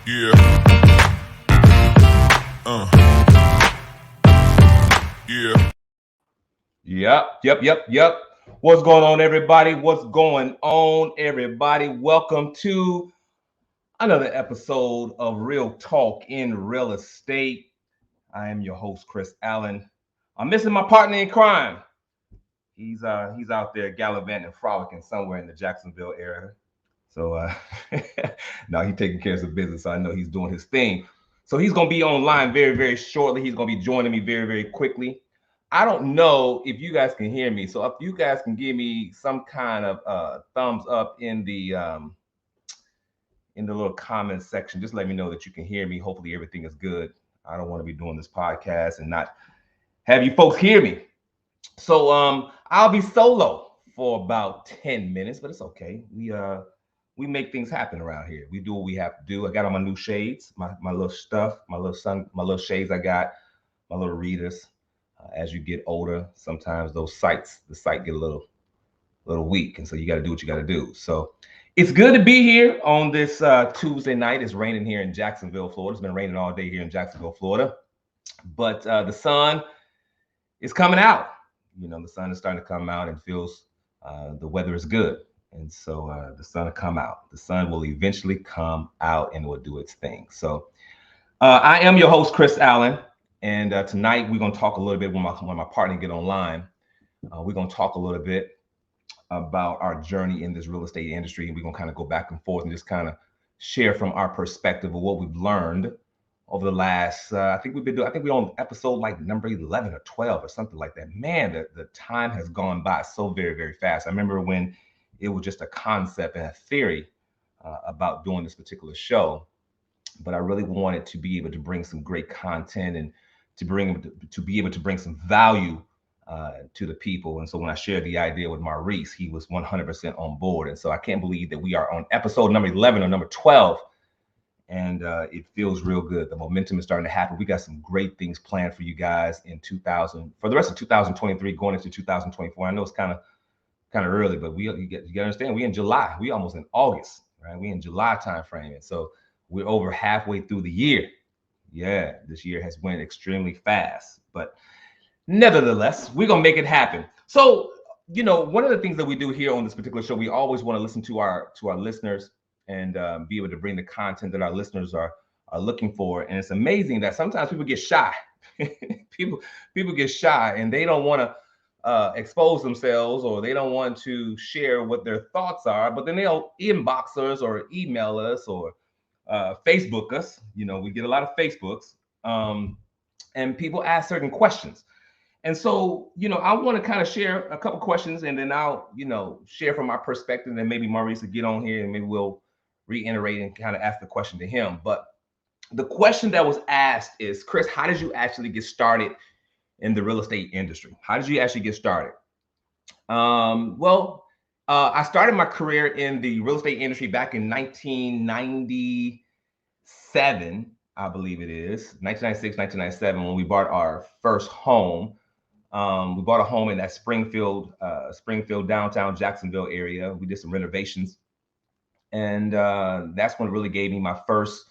Yeah. Yeah. Yep. What's going on, everybody? Welcome to another episode of Real Talk in Real Estate. I am your host, Chris Allen. I'm missing my partner in crime. He's out there gallivanting and frolicking somewhere in the Jacksonville area. So now he's taking care of some business. So I know he's doing his thing. So he's gonna be online very shortly. He's gonna be joining me very quickly. I don't know if you guys can hear me. So if you guys can give me some kind of thumbs up in the little comment section, just let me know that you can hear me. Hopefully everything is good. I don't want to be doing this podcast and not have you folks hear me. So I'll be solo for about 10 minutes, but it's okay. We make things happen around here. We do what we have to do. I got on my new shades, my little stuff, my little shades I got, my little readers. As you get older, sometimes the sight get a little weak, and so you got to do what you got to do. So it's good to be here on this Tuesday night. It's raining here in Jacksonville, Florida. It's been raining all day here in Jacksonville, Florida, but the sun is coming out. You know, the sun is starting to come out and feels the weather is good. And so the sun will come out. The sun will eventually come out and will do its thing. So I am your host, Chris Allen. And tonight we're going to talk a little bit when my partner get online. We're going to talk a little bit about our journey in this real estate industry. And we're going to kind of go back and forth and just kind of share from our perspective of what we've learned over the last, I think we're on episode like number 11 or 12 or something like that. Man, the time has gone by so very fast. I remember when it was just a concept and a theory about doing this particular show, but I really wanted to be able to bring some great content and to be able to bring some value to the people. And so when I shared the idea with Maurice, he was 100% on board. And so I can't believe that we are on episode number 11 or number 12. And it feels real good. The momentum is starting to happen. We got some great things planned for you guys for the rest of 2023, going into 2024. I know it's kind of early, but you got to understand, we in July. We almost in August, right? We in July time frame, and so we're over halfway through the year. Yeah, this year has went extremely fast, but nevertheless, we're gonna make it happen. So, you know, one of the things that we do here on this particular show, we always want to listen to our listeners and be able to bring the content that our listeners are looking for. And it's amazing that sometimes people get shy. people get shy and they don't want to expose themselves, or they don't want to share what their thoughts are, but then they'll inbox us or email us or Facebook us. You know, we get a lot of Facebooks, and people ask certain questions. And so, you know, I want to kind of share a couple questions, and then I'll, you know, share from my perspective, and then maybe Maurice will get on here and maybe we'll reiterate and kind of ask the question to him. But the question that was asked is, Chris, how did you actually get started in the real estate industry? How did you actually get started? I started my career in the real estate industry back in 1997, I believe it is, 1996, 1997, when we bought our first home. We bought a home in that Springfield, downtown Jacksonville area. We did some renovations. And that's when it really gave me my first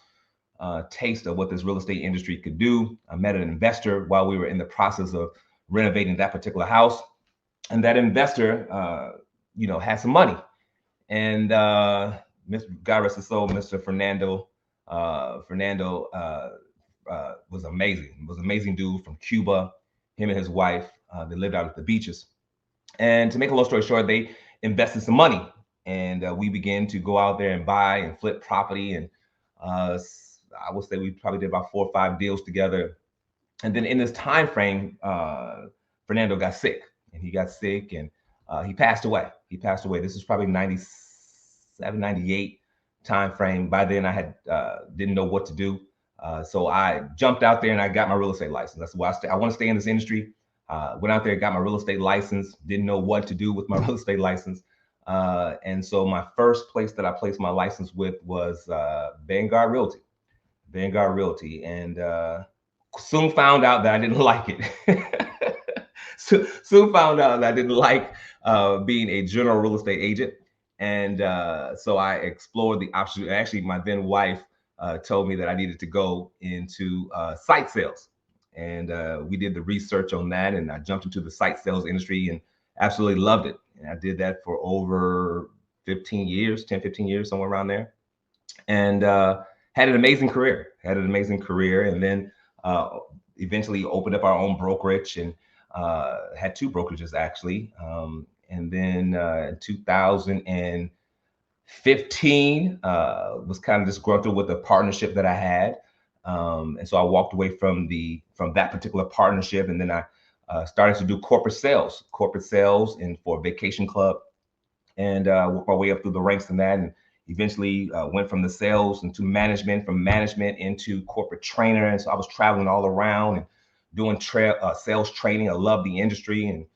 taste of what this real estate industry could do. I met an investor while we were in the process of renovating that particular house. And that investor, you know, had some money. And God rest his soul, Mr. Fernando was amazing. He was an amazing dude from Cuba. Him and his wife, they lived out at the beaches. And to make a long story short, they invested some money. And we began to go out there and buy and flip property. And I would say we probably did about 4 or 5 deals together. And then in this time frame, Fernando got sick. And he got sick and he passed away. This is probably 97, 98 time frame. By then I had didn't know what to do. So I jumped out there and I got my real estate license. That's why I want to stay in this industry. Went out there, got my real estate license, didn't know what to do with my real estate license. And so my first place that I placed my license with was Vanguard Realty. And soon found out that I didn't like it. Soon found out that I didn't like being a general real estate agent. And so I explored the option. Actually, my then wife told me that I needed to go into site sales. And we did the research on that, and I jumped into the site sales industry and absolutely loved it. And I did that for over 15 years, 10, 15 years, somewhere around there. And had an amazing career, And then eventually opened up our own brokerage and had two brokerages actually. And then in 2015 was kind of disgruntled with the partnership that I had. And so I walked away from that particular partnership, and then I started to do corporate sales and for a vacation club, and worked my way up through the ranks in that, and eventually went from the sales into management, from management into corporate trainer. And so I was traveling all around and doing sales training. I love the industry and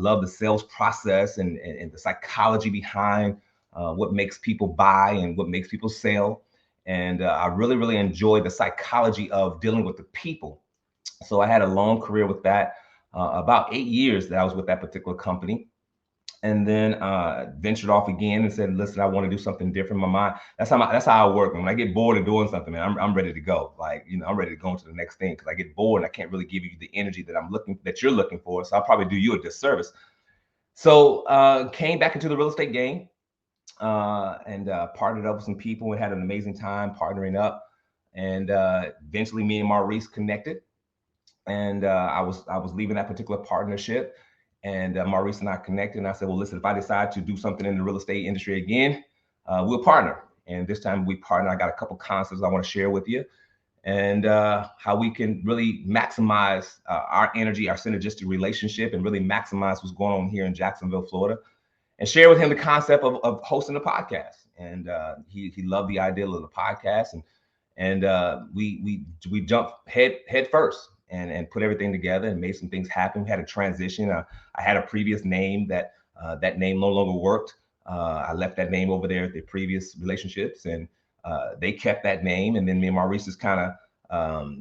love the sales process and the psychology behind what makes people buy and what makes people sell. And I really, really enjoyed the psychology of dealing with the people. So I had a long career with that, about 8 years that I was with that particular company. And then ventured off again and said, listen, I want to do something different. My mind, that's how I work. When I get bored of doing something, man, I'm ready to go. Like, I'm ready to go into the next thing, because I get bored and I can't really give you the energy that you're looking for. So I'll probably do you a disservice. So came back into the real estate game, and partnered up with some people and had an amazing time partnering up. And eventually me and Maurice connected. And I was leaving that particular partnership, and Maurice and I connected. And I said, well, listen, if I decide to do something in the real estate industry again, we'll partner. And this time we partner. I got a couple concepts I want to share with you, and how we can really maximize our energy, our synergistic relationship, and really maximize what's going on here in Jacksonville, Florida, and share with him the concept of hosting a podcast. And he loved the idea of the podcast, and we jumped head first and put everything together and made some things happen. We had a transition. I had a previous name that name no longer worked. I left that name over there at the previous relationships, and they kept that name. And then me and Maurice just kind of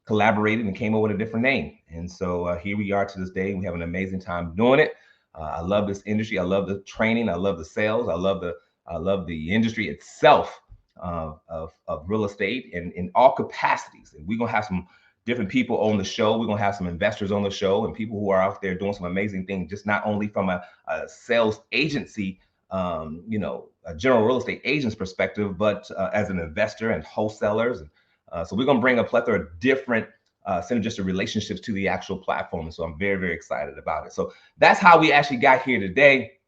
collaborated and came up with a different name. And so here we are to this day. We have an amazing time doing it. I love this industry. I love the training. I love the sales. I love the industry itself of real estate in all capacities. And we're gonna have some different people on the show. We're gonna have some investors on the show and people who are out there doing some amazing things, just not only from a sales agency, a general real estate agent's perspective, but as an investor and wholesalers. And so we're gonna bring a plethora of different synergistic relationships to the actual platform. And so I'm very, very excited about it. So that's how we actually got here today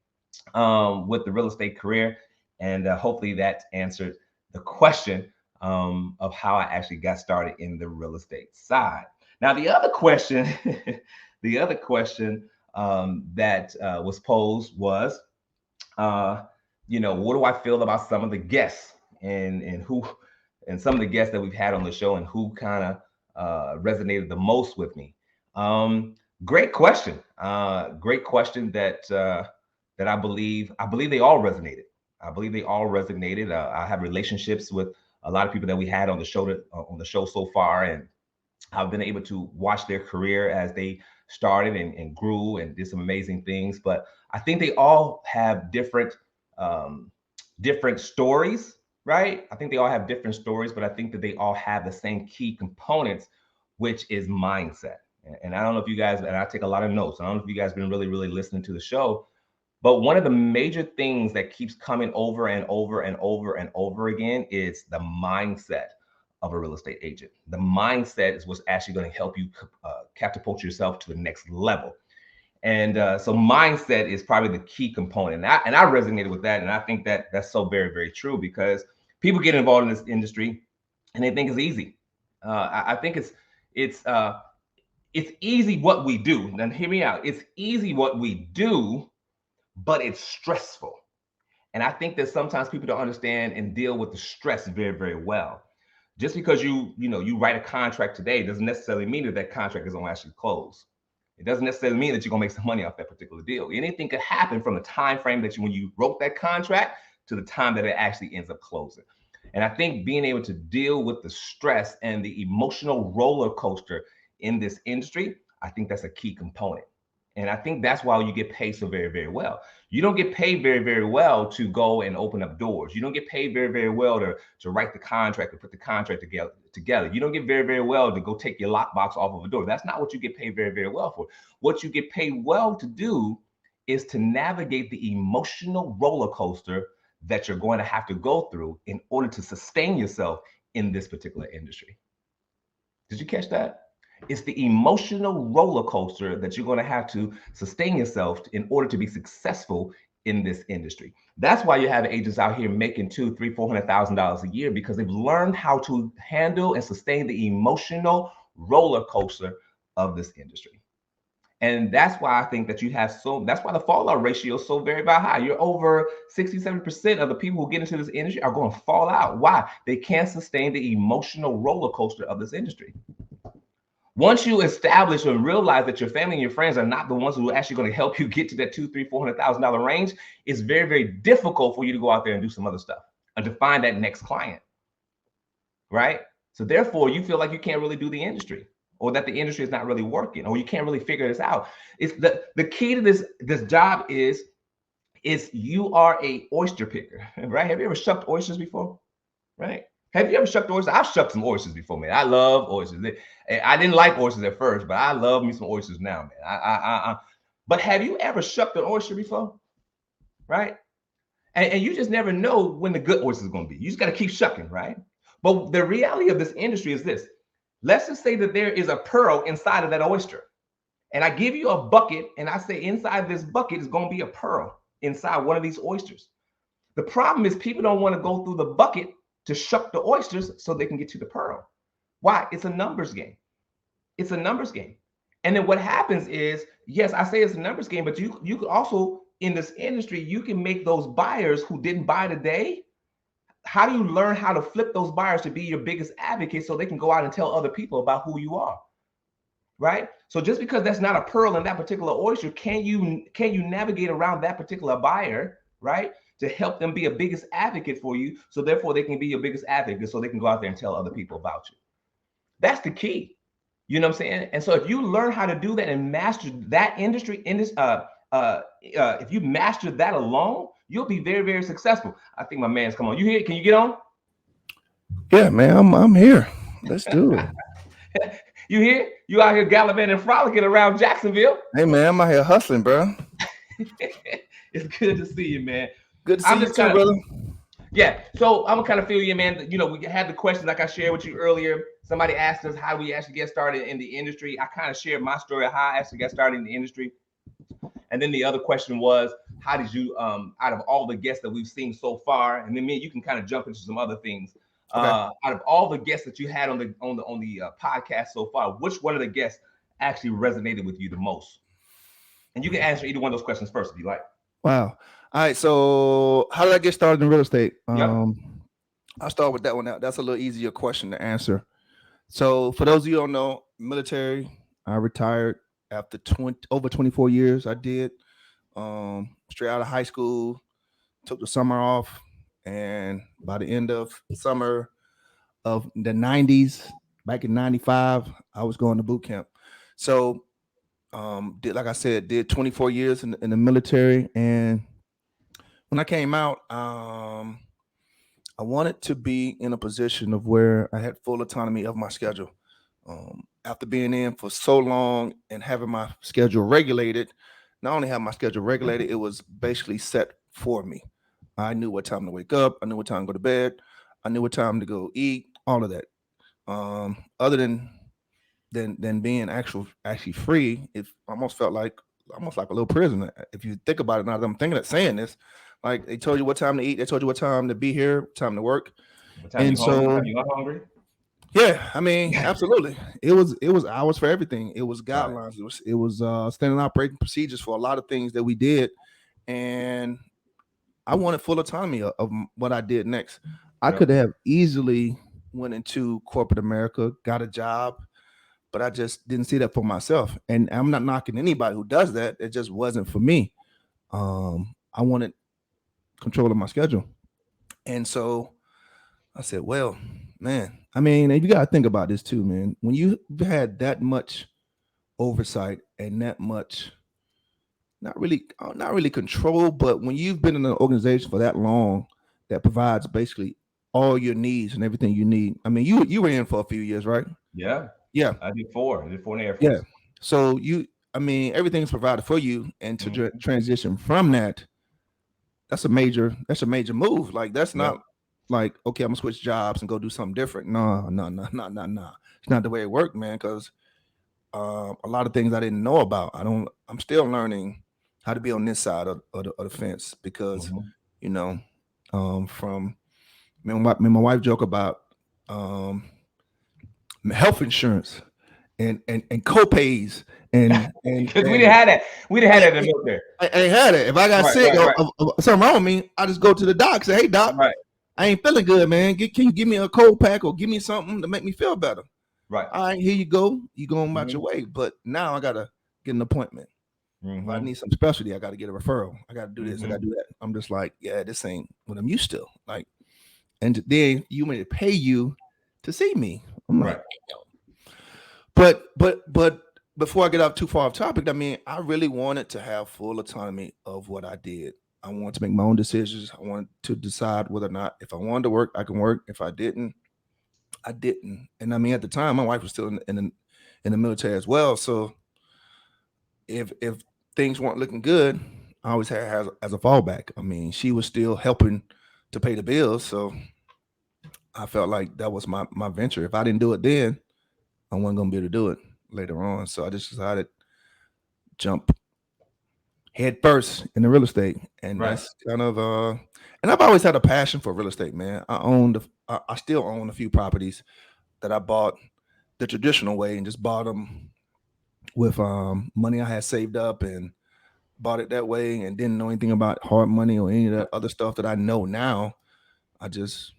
with the real estate career. And hopefully that answered the question of how I actually got started in the real estate side. Now, the other question, that was posed was, what do I feel about some of the guests and some of the guests that we've had on the show, and who kind of resonated the most with me? Great question. Great question that I believe they all resonated. I have relationships with a lot of people that we had on the show so far, and I've been able to watch their career as they started and grew and did some amazing things. But I think they all have different stories, right? I think they all have different stories, but I think that they all have the same key components, which is mindset. And I don't know if you guys, and I take a lot of notes, I don't know if you guys have been really, really listening to the show, but one of the major things that keeps coming over and over and over and over again is the mindset of a real estate agent. The mindset is what's actually going to help you catapult yourself to the next level. And so mindset is probably the key component. And I resonated with that. And I think that that's so very, very true, because people get involved in this industry and they think it's easy. I think it's easy what we do. Now, hear me out. It's easy what we do, but it's stressful. And I think that sometimes people don't understand and deal with the stress very, very well. Just because you write a contract today doesn't necessarily mean that contract is going to actually close. It doesn't necessarily mean that you're going to make some money off that particular deal. Anything could happen from the time frame that when you wrote that contract to the time that it actually ends up closing. And I think being able to deal with the stress and the emotional roller coaster in this industry, I think that's a key component. And I think that's why you get paid so very, very well. You don't get paid very, very well to go and open up doors. You don't get paid very, very well to write the contract, to put the contract together. You don't get very, very well to go take your lockbox off of a door. That's not what you get paid very, very well for. What you get paid well to do is to navigate the emotional roller coaster that you're going to have to go through in order to sustain yourself in this particular industry. Did you catch that? It's the emotional roller coaster that you're going to have to sustain yourself in order to be successful in this industry. That's why you have agents out here making $200,000, $300,000, $400,000 a year, because they've learned how to handle and sustain the emotional roller coaster of this industry. And that's why I think that that's why the fallout ratio is so very, very high. You're over 67% of the people who get into this industry are going to fall out. Why? They can't sustain the emotional roller coaster of this industry. Once you establish and realize that your family and your friends are not the ones who are actually going to help you get to that $200,000, $300,000, $400,000 range, it's very, very difficult for you to go out there and do some other stuff and to find that next client, right? So therefore, you feel like you can't really do the industry, or that the industry is not really working, or you can't really figure this out. It's the key to this job is you are a oyster picker, right? Have you ever shucked oysters before, right? Have you ever shucked oysters? I've shucked some oysters before, man. I love oysters. I didn't like oysters at first, but I love me some oysters now, man. But have you ever shucked an oyster before, right? And you just never know when the good oyster is going to be. You just got to keep shucking, right? But the reality of this industry is this. Let's just say that there is a pearl inside of that oyster. And I give you a bucket, and I say inside this bucket is going to be a pearl inside one of these oysters. The problem is people don't want to go through the bucket to shuck the oysters so they can get to the pearl. Why? It's a numbers game. It's a numbers game. And then what happens is, yes, I say it's a numbers game, but you could also, in this industry, you can make those buyers who didn't buy today. How do you learn how to flip those buyers to be your biggest advocate so they can go out and tell other people about who you are, right? So just because that's not a pearl in that particular oyster, can you navigate around that particular buyer, right, to help them be a biggest advocate for you, so therefore they can be your biggest advocate so they can go out there and tell other people about you. That's the key. You know what I'm saying? And so if you learn how to do that and master that industry if you master that alone, you'll be very, very successful. I think my man's come on. You here? Can you get on? Yeah, man, I'm here. Let's do it. You here? You out here gallivanting and frolicking around Jacksonville? Hey, man, I'm out here hustling, bro. It's good to see you, man. Good to see you too, brother. Yeah, so I'm gonna kind of feel you, man. You know, we had the question like I shared with you earlier. Somebody asked us how we actually get started in the industry. I kind of shared my story of how I actually got started in the industry. And then the other question was, how did you, out of all the guests that we've seen so far, and then me, you can kind of jump into some other things. Okay. Out of all the guests that you had on the podcast so far, which one of the guests actually resonated with you the most? And you can answer either one of those questions first if you like. Wow. All right. So how did I get started in real estate? Yep. I'll start with that one out. That's a little easier question to answer. So for those of you who don't know, military, I retired after over 24 years. I did straight out of high school, took the summer off, and by the end of summer of the 90s, back in 95, I was going to boot camp. So like I said, did 24 years in the military. And when I came out, I wanted to be in a position of where I had full autonomy of my schedule. After being in for so long and having my schedule regulated, not only have my schedule regulated, it was basically set for me. I knew what time to wake up. I knew what time to go to bed. I knew what time to go eat, all of that. Other than being actually free, it almost felt like a little prison. If you think about it now that I'm thinking of saying this, like they told you what time to eat, they told you what time to be here, time to work. What time and so you are hungry? Yeah, I mean, absolutely. It was hours for everything. It was guidelines. It was standard operating procedures for a lot of things that we did, and I wanted full autonomy of what I did next. I could have easily went into corporate America, got a job, but I just didn't see that for myself. And I'm not knocking anybody who does that. It just wasn't for me. I wanted control of my schedule. And so I said, well, man, I mean, and you got to think about this too, man. When you had that much oversight and that much not really control, but when you've been in an organization for that long that provides basically all your needs and everything you need. I mean, you were in for a few years, right? Yeah, Yeah, I did four. I did four in the Air yeah. Force. So I mean, everything's provided for you, and to Mhm. transition from that, that's a major move. Like that's Yeah, not like okay, I'm gonna switch jobs and go do something different. No, no, no, no, no, no. It's not the way it worked, man. Because a lot of things I didn't know about. I'm still learning how to be on this side of the fence because, mhm. you know, from me and my wife joke about um, health insurance and copays Because we didn't and have that. We didn't have I, that in the military. I ain't had it. If I got Right, sick right, right, or something wrong with me, I just go to the doc. Say, hey doc, right, I ain't feeling good, man. Can you give me a cold pack or give me something to make me feel better? right. All right, here you go. You going about your Mhm, way. But now I gotta get an appointment. If I mhm, need some specialty, I got to get a referral. I got to do this. I got mhm. to do that. I'm just like, yeah, this ain't what I'm used to. Like, and then you may pay you to see me. I'm like, Right. but before I get off too far off topic, I mean, I really wanted to have full autonomy of what I did. I wanted to make my own decisions. I wanted to decide whether or not if I wanted to work, I can work. If I didn't, I didn't. And I mean, at the time, my wife was still in the military as well. So if things weren't looking good, I always had her as a fallback. I mean, she was still helping to pay the bills, so I felt like that was my venture. If I didn't do it then, I wasn't gonna be able to do it later on. So I just decided jump head first in the real estate, and Right. that's kind of and I've always had a passion for real estate, man. I still own a few properties that I bought the traditional way and just bought them with money I had saved up and bought it that way and didn't know anything about hard money or any of that other stuff that I know now. I just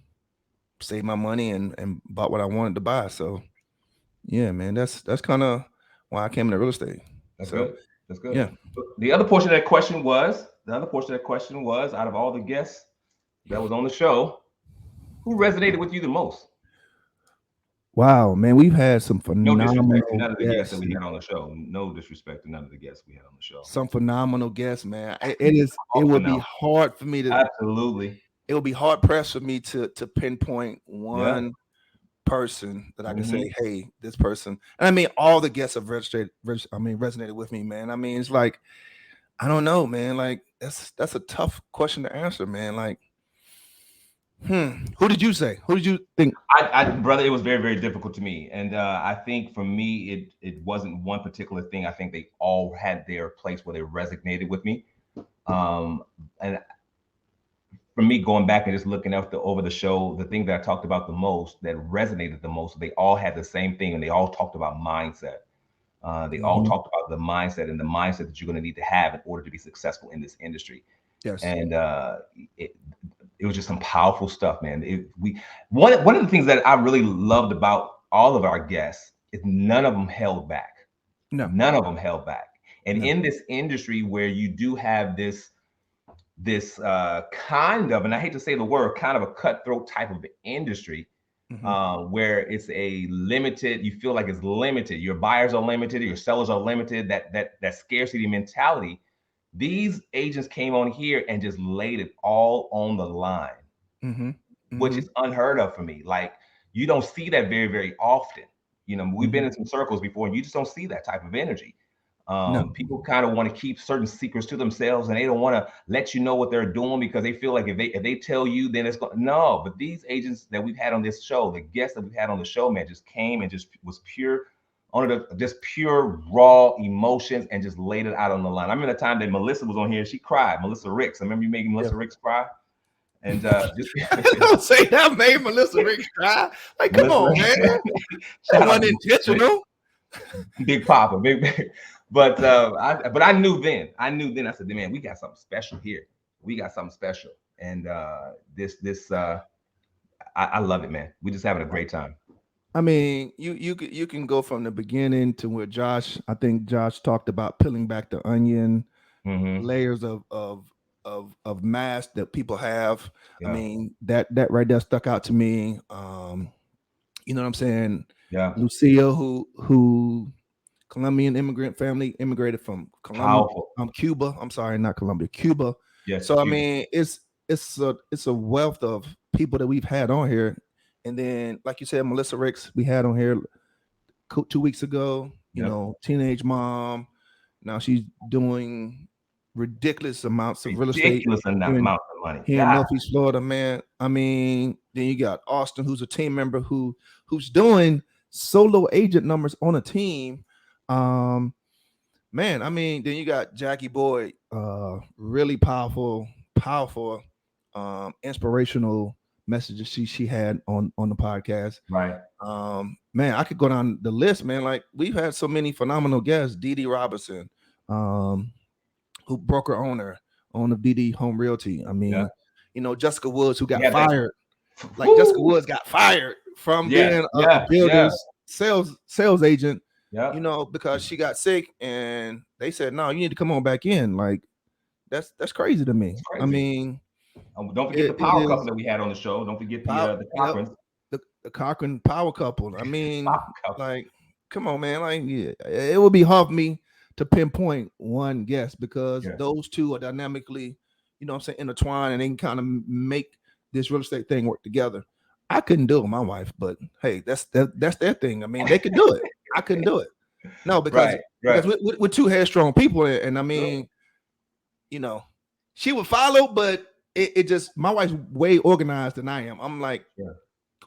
saved my money and bought what I wanted to buy. So yeah, man, that's kind of why I came into real estate. That's So good. That's good. yeah, But the other portion of that question was the other portion of that question was out of all the guests that was on the show, who resonated with you the most? wow, man, we've had No disrespect to phenomenal none of the guests that guests, we had on the show. No disrespect to none of the guests we had on the show. some phenomenal guests, man. It All would be phenomenal. hard for me to Absolutely. it would be hard pressed for me to pinpoint Yeah. one person that I can say, Hmm. hey, this person. And I mean, all the guests have resonated with me, man. I mean, it's like I don't know, man. Like that's a tough question to answer, man. Like, who did you say? Who did you think? Brother, it was very, very difficult to me, and I think for me, it wasn't one particular thing. I think they all had their place where they resonated with me. And for me, going back and just looking up over the show, the thing that I talked about the most, that resonated the most, they all had the same thing, and they all talked about mindset. They all Mhm. talked about the mindset and the mindset that you're going to need to have in order to be successful in this industry. Yes. And it, it was just some powerful stuff, man. One of the things that I really loved about all of our guests is none of them held back. No. None of them held back. And No. in this industry where you do have this kind of, and I hate to say the word, kind of a cutthroat type of industry, Hmm. where it's a limited, you feel like it's limited. Your buyers are limited, your sellers are limited. That scarcity mentality. These agents came on here and just laid it all on the line, Hmm. which Hmm. is unheard of for me. Like you don't see that very, very often. We've been Hmm. in some circles before, and you just don't see that type of energy. No. People kind of want to keep certain secrets to themselves, and they don't want to let you know what they're doing because they feel like if they tell you, then it's going. No, but these agents that we've had on this show, the guests that we've had on the show, man, just came and just was pure on the just pure raw emotions and just laid it out on the line. I remember the time that Melissa was on here, she cried. Melissa Ricks. I remember you making Yeah. Melissa Ricks cry, and just Don't say that made Melissa Ricks cry. Like, come Melissa. on, man. That Shout out wasn't to Melissa Ricks. intentional. Big Papa, big. But I knew then. I knew then. I said, man, we got something special here. We got something special, and I love it, man. We just having a great time. I mean, you can go from the beginning to where I think Josh talked about peeling back the onion, Hmm. layers of mask that people have. I Yeah, mean, that right there stuck out to me. You know what I'm saying? yeah, Lucia, who Colombian immigrant family, immigrated from Powerful. Cuba. I'm sorry, not Colombia, Cuba. Yes, So I Cuba. mean, it's a wealth of people that we've had on here, and then like you said, Melissa Ricks, we had on here 2 weeks ago. Yep. Teenage mom. Now she's doing ridiculous amounts of real estate Ridiculous here in amount of money. here in God. Northeast Florida, man. I mean, then you got Austin, who's a team member who's doing solo agent numbers on a team. Um, man, I mean, then you got Jackie Boyd, really powerful, inspirational messages she had on the podcast. Right. Man, I could go down the list, man. Like we've had so many phenomenal guests. Dee Dee Robinson, um, who broker owner of DD Home Realty. I Yeah. mean, Jessica Woods, who got Yeah. fired. Like Jessica Woo. Woods got fired from Yeah. being a Yeah. Yeah. builder's sales agent, Yeah. because she got sick and they said, no, you need to come on back in. Like that's crazy to me. It's I crazy. mean, Don't forget the it power couple is that we had on the show. Don't forget the yep, Cochrans. the Cochran power couple. I mean, Power couple. like, come on, man. Like, yeah, it would be hard for me to pinpoint one guest because Yeah. those two are dynamically, intertwined, and they can kind of make this real estate thing work together. I couldn't do it with my wife, but hey, that's their thing. I mean, they could do it. I couldn't do it. No, because Right. we're two headstrong people, and I mean, she would follow, but it just my wife's way organized than I am. I'm like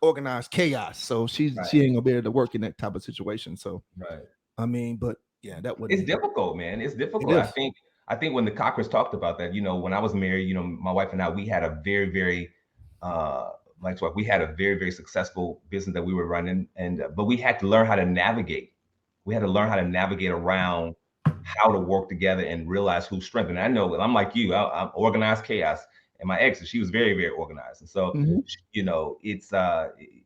organized chaos, so she ain't gonna be able to work in that type of situation. So Right. I mean, but yeah, that would It's difficult, man. It's it difficult. is. I think when the Cockrans talked about that, when I was married, my wife and I, we had a very, very like we had a very, very successful business that we were running, and but we had to learn how to navigate. We had to learn how to navigate around how to work together and realize who's strength. And I know I'm like you, I'm organized chaos. And my ex, she was very, very organized. And so, Mhm. it's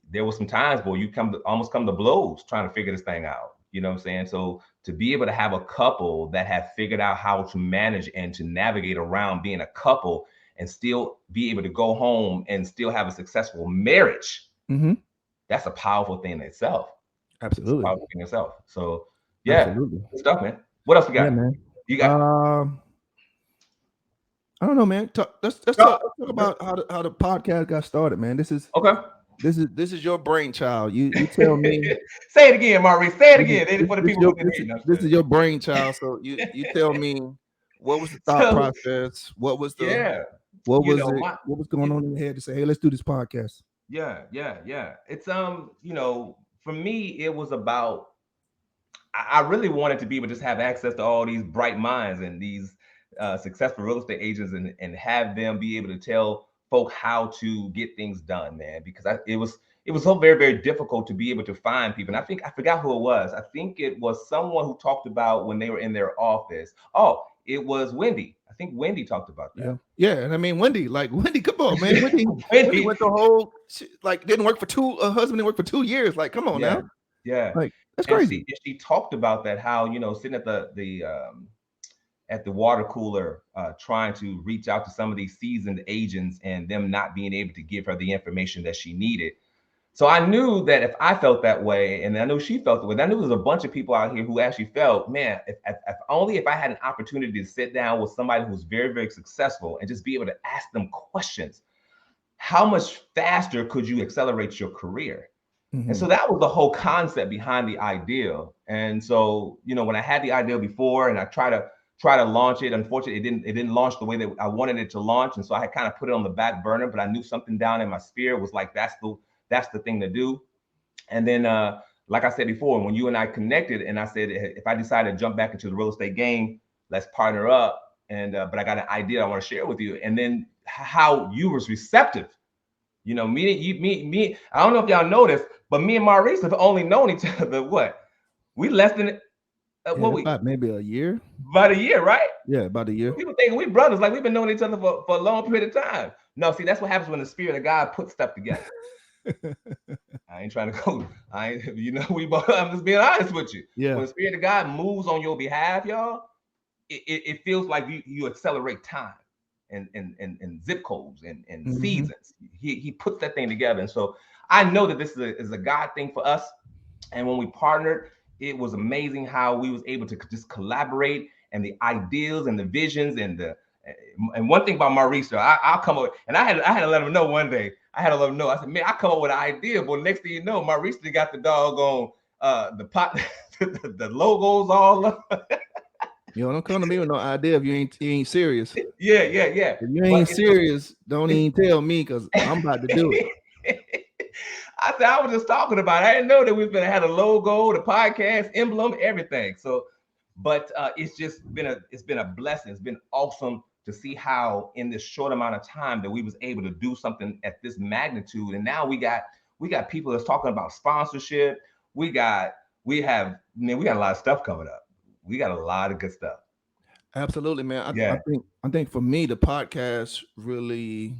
there was some times where you almost come to blows trying to figure this thing out. You know what I'm saying? So to be able to have a couple that have figured out how to manage and to navigate around being a couple and still be able to go home and still have a successful marriage, Mhm. that's a powerful thing in itself. It's a Absolutely. powerful thing in itself. So yeah, Absolutely. good stuff, man. What else we Yeah, got? man. You got I don't know, man. Let's talk about how the podcast got started, man. This is okay. this is your brainchild. You tell me. Say it again, Maurice. Say it This is, again this, for the this, people your, who didn't this, hear. is, You know what I'm this saying? is your brainchild. So you tell me what was the thought So process? What was yeah, what you was know, it? What was going on in your head to say, hey, let's do this podcast? yeah. It's for me, it was about I really wanted to be able to just have access to all these bright minds and these successful real estate agents and have them be able to tell folk how to get things done, man. Because it was so very, very difficult to be able to find people. And I think I forgot who it was. I think it was someone who talked about when they were in their office. Oh, it was Wendy. I think Wendy talked about Yeah, that. yeah. And I mean, Wendy, come on, man. Wendy Wendy, went the whole didn't work for her husband didn't work for 2 years. Like, come on yeah, now, yeah. like that's And crazy. she talked about that how sitting at the water cooler, trying to reach out to some of these seasoned agents and them not being able to give her the information that she needed. So I knew that if I felt that way, and I knew she felt the way, I knew there was a bunch of people out here who actually felt, man, if only if I had an opportunity to sit down with somebody who's very, very successful and just be able to ask them questions, how much faster could you accelerate your career? And Mhm. so that was the whole concept behind the idea. And so, when I had the idea before and I try to launch it, unfortunately, it didn't launch the way that I wanted it to launch. And so I had kind of put it on the back burner, but I knew something down in my spirit was like, that's the thing to do. And then, like I said before, when you and I connected, and I said, if I decide to jump back into the real estate game, let's partner up. And but I got an idea I want to share with you. And then how you was receptive. Me. I don't know if y'all noticed, but me and Maurice have only known each other what? We less than Yeah, what we about maybe a year. about a year, right? Yeah, about a year. People thinking we brothers, like we've been knowing each other for a long period of time. No, see, that's what happens when the spirit of God puts stuff together. I ain't trying to go. I ain't, we both. I'm just being honest with you. Yeah. When the spirit of God moves on your behalf, y'all, it feels like you accelerate time and zip codes and Hmm. seasons. He puts that thing together, and so I know that this is a God thing for us. And when we partnered, it was amazing how we was able to just collaborate and the ideals and the visions and one thing about Maurice, I'll come up and I had to let him know one day. I had to let him know. I said, man, I come up with an idea, but next thing you know, Maurice got the doggone the pot the logos all up. Don't come to me with no idea if you ain't serious. Yeah, yeah, yeah. If you But ain't serious, don't even tell me because I'm about to do it. I said I was just talking about it. I didn't know that we've been had a logo, the podcast emblem, everything. So, but it's just been a blessing. It's been awesome to see how in this short amount of time that we was able to do something at this magnitude. And now we got people that's talking about sponsorship. We got a lot of stuff coming up. We got a lot of good stuff. Absolutely, man. I Yeah, think for me, the podcast really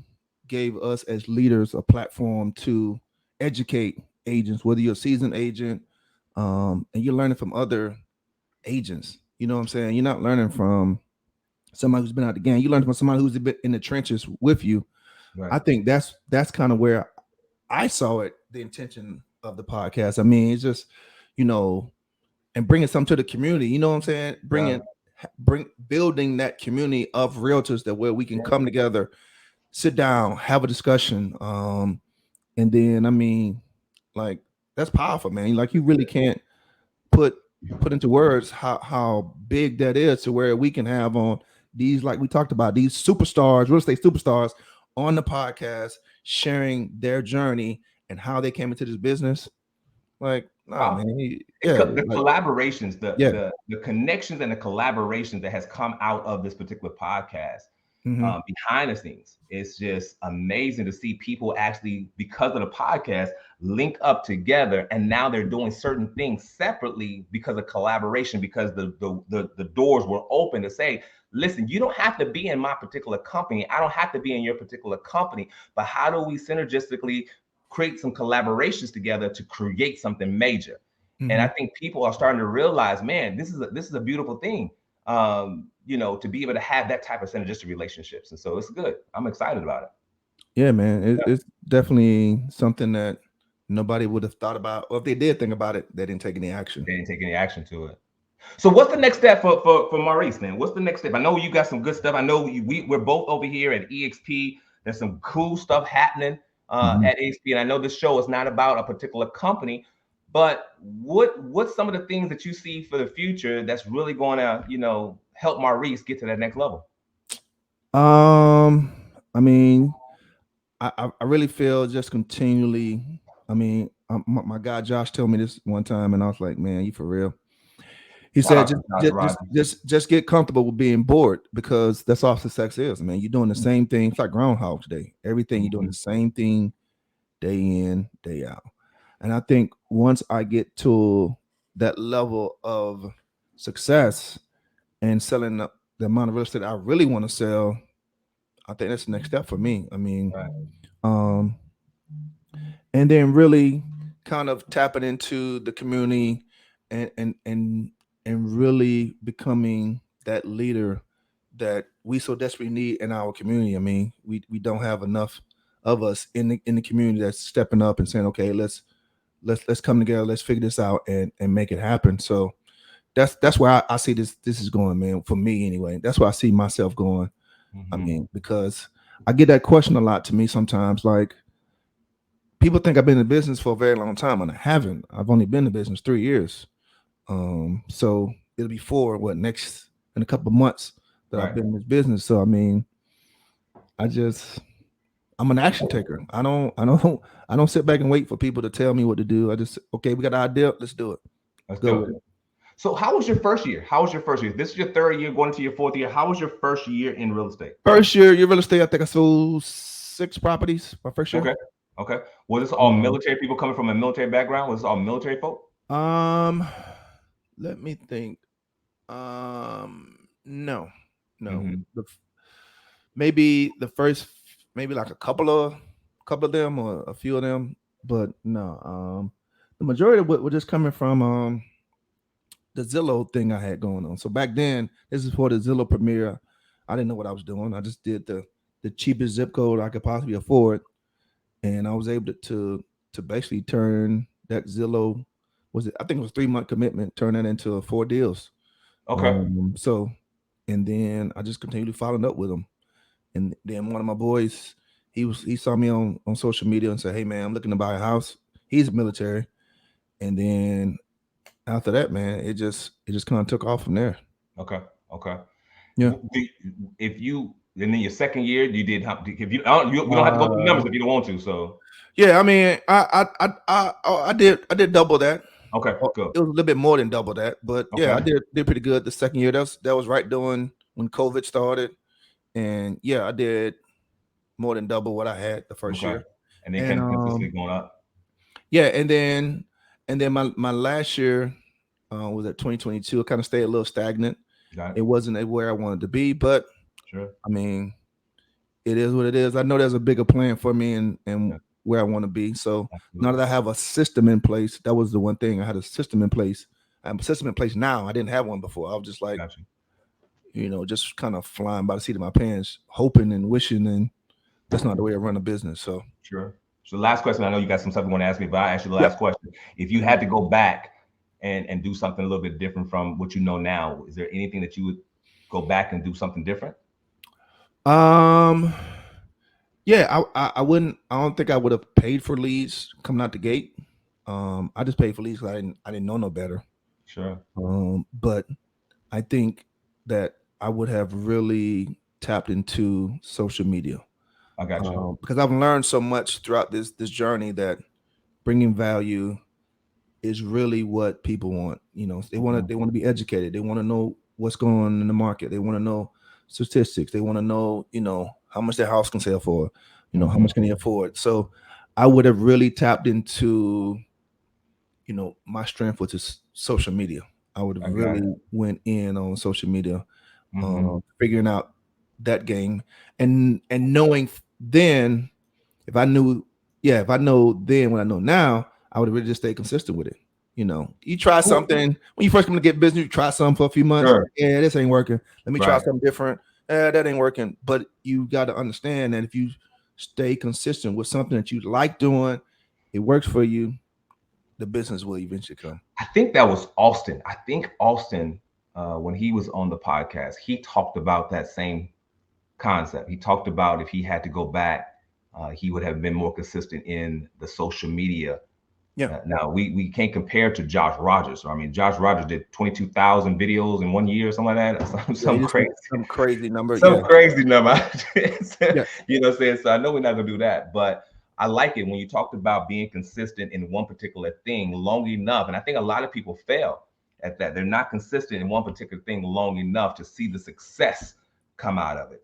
gave us as leaders a platform to educate agents, whether you're a seasoned agent, and you're learning from other agents. You know what I'm saying? You're not learning from somebody who's been out the game. You learn from somebody who's been in the trenches with you. right. I think that's kind of where I saw it, the intention of the podcast. I mean, it's just, you know, and bringing something to the community. You know what I'm saying? Yeah, Bring building that community of realtors that where we can yeah, come together, sit down, have a discussion, and then I mean, like that's powerful, man. Like you really can't put put into words how big that is to where we can have on these, like we talked about, these superstars, real estate superstars on the podcast sharing their journey and how they came into this business. Like, nah, wow. man, yeah, The like collaborations, yeah. the connections and the collaborations that has come out of this particular podcast Hmm. behind the scenes. It's just amazing to see people actually, because of the podcast, link up together, and now they're doing certain things separately because of collaboration. Because the doors were open to say, listen, you don't have to be in my particular company. I don't have to be in your particular company. But how do we synergistically create some collaborations together to create something major? And I Hmm. think people are starting to realize, man, this is a beautiful thing. To be able to have that type of synergistic relationships. And so it's good. I'm excited about it. Yeah, man, Yeah. it's definitely something that nobody would have thought about, or if they did think about it, they didn't take any action. They didn't take any action to it. So what's the next step for Maurice, man? What's the next step? I know you got some good stuff. I know we're both over here at EXP. There's some cool stuff happening Mhm. at EXP. And I know this show is not about a particular company, but what's some of the things that you see for the future that's really going to, help Maurice get to that next level? I mean, I really feel just continually. I mean, my guy Josh told me this one time, and I was like, "Man, you for real?" He Shout said, out to Josh Rogers. just get comfortable with being bored because that's all success is, man. You're doing the same thing. It's like Groundhog Day. Everything you're doing Mhm. the same thing day in, day out. And I think once I get to that level of success and selling the amount of real estate I really want to sell, I think that's the next step for me. I mean, Right. um, and then really kind of tapping into the community and and really becoming that leader that we so desperately need in our community. I mean, we don't have enough of us in the community that's stepping up and saying, okay, let's come together, let's figure this out and make it happen. So that's where I see this is going, man. For me anyway, that's where I see myself going. I Mhm. mean, because I get that question a lot to me sometimes, like people think I've been in business for a very long time, and I haven't. I've only been in business 3 years. So it'll be four, what, next in a couple of months that I've Right. been in this business. So I mean, I just I'm an action taker. I don't sit back and wait for people to tell me what to do. I just, okay, we got an idea, let's do it. Let's Go do it. with it. So, how was your first year? How was your first year? This is your third year, going into your fourth year. How was your first year in real estate? First year, your real estate, I think I sold 6 properties my first year. Okay. Okay. Was this all Um, military people coming from a military background? Was this all military folk? um, Let me think. No, no. Hmm. Maybe the first, maybe like a couple of them or a few of them, but no. The majority of what were just coming from the Zillow thing I had going on. So back then, this is for the Zillow premiere. I didn't know what I was doing. I just did the cheapest zip code I could possibly afford, and I was able to basically turn that Zillow was it? I think it was 3 month commitment. Turned that into 4 deals. Okay. So, and then I just continually following up with him. And then one of my boys, he saw me on social media and said, "Hey man, I'm looking to buy a house." He's military, and then after that, man, it just kind of took off from there. Okay. Okay. Yeah. If you and then your second year, you did if you, I don't, you we don't have to go through the numbers Uh, if you don't want to. So yeah. I mean, I did double that. okay, Oh, good. it was a little bit more than double that, but yeah, Okay. I did pretty good the second year. That was right during when COVID started, and yeah, I did more than double what I had the first Okay. year. And then And consistently going up. yeah, and then my last year was at 2022. It kind of stayed a little stagnant. Got It it. wasn't at where I wanted to be, but Sure. I mean, it is what it is. I know there's a bigger plan for me and Yeah. where I want to be. So now that Absolutely. I have a system in place, that was the one thing. I had a system in place. I have a system in place now. I didn't have one before. I was just like, Got you. just kind of flying by the seat of my pants, hoping and wishing, and that's not the way I run a business. So Sure. So last question. I know you got some stuff you want to ask me, but I ask you the yeah. last question. If you had to go back and do something a little bit different from what you know now, is there anything that you would go back and do something different? Um yeah, I wouldn't I don't think I would have paid for leads coming out the gate. I just paid for leads because I didn't know no better. Sure. But I think that I would have really tapped into social media I got you. because I've learned so much throughout this journey that bringing value is really what people want. They want to Mhm. be educated. They want to know what's going on in the market. They want to know statistics. They want to know how much their house can sell for. How Mhm. much can they afford. So I would have really tapped into my strength, which is social media. I would have I got it. really went in on social media, Mhm. figuring out that game, and knowing then if I knew, yeah, if I know then what I know now, I would have really just stayed consistent with it. You try Cool. something when you first come to get business, you try something for a few months. Sure. Yeah, this ain't working. Let me try Right. something different. That ain't working. But you got to understand that if you stay consistent with something that you like doing, it works for you, the business will eventually come. I think that was Austin. I think Austin, when he was on the podcast, he talked about that same concept. He talked about if he had to go back, he would have been more consistent in the social media. Yeah. Now we can't compare to Josh Rogers. I mean, Josh Rogers did 22,000 videos in 1 year, or something like that. Yeah, he Some did crazy, some crazy number. some Yeah. crazy number. Yeah. You know what I'm saying? So I know we're not gonna do that, but I like it when you talked about being consistent in one particular thing long enough. And I think a lot of people fail at that. They're not consistent in one particular thing long enough to see the success come out of it.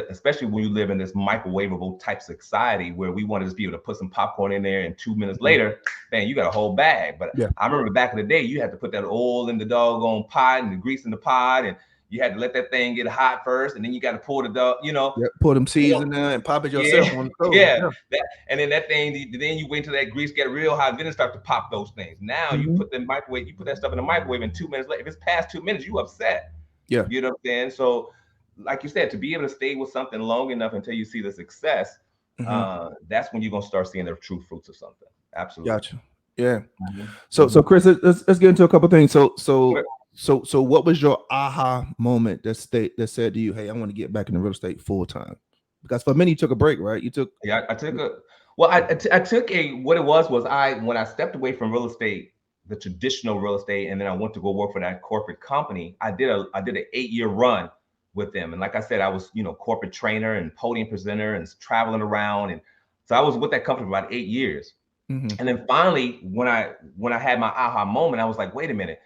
Especially when you live in this microwavable type society where we want to just be able to put some popcorn in there and 2 minutes Mhm. later, man, you got a whole bag. But Yeah. I remember back in the day, you had to put that oil in the doggone pot and the grease in the pot, and you had to let that thing get hot first, and then you got to pour the dog, Yeah. Put them you seeds know, in there and pop it yourself yeah, on the stove. yeah. Yeah. And then that thing, then you wait till that grease get real hot, then it start to pop those things. Now you Hmm. put the microwave, you put that stuff in the microwave, and 2 minutes later, if it's past 2 minutes, you upset. Yeah. You know what I'm saying? So, like you said, to be able to stay with something long enough until you see the success, Hmm. that's when you're gonna start seeing the true fruits of something. Absolutely. Gotcha. Yeah. Mhm, So mhm. Chris, let's get into a couple things. So Okay. so so what was your aha moment that said to you, "Hey, I want to get back into real estate full time"? Because for many, you took a break, right? You took. Yeah, I took a well, I took a what it was I when I stepped away from real estate, the traditional real estate, and then I went to go work for that corporate company. I did an 8 year run with them, and like I said, I was corporate trainer and podium presenter and traveling around, and so I was with that company for about 8 years. Hmm. And then finally, when I had my aha moment, I was like, wait a minute,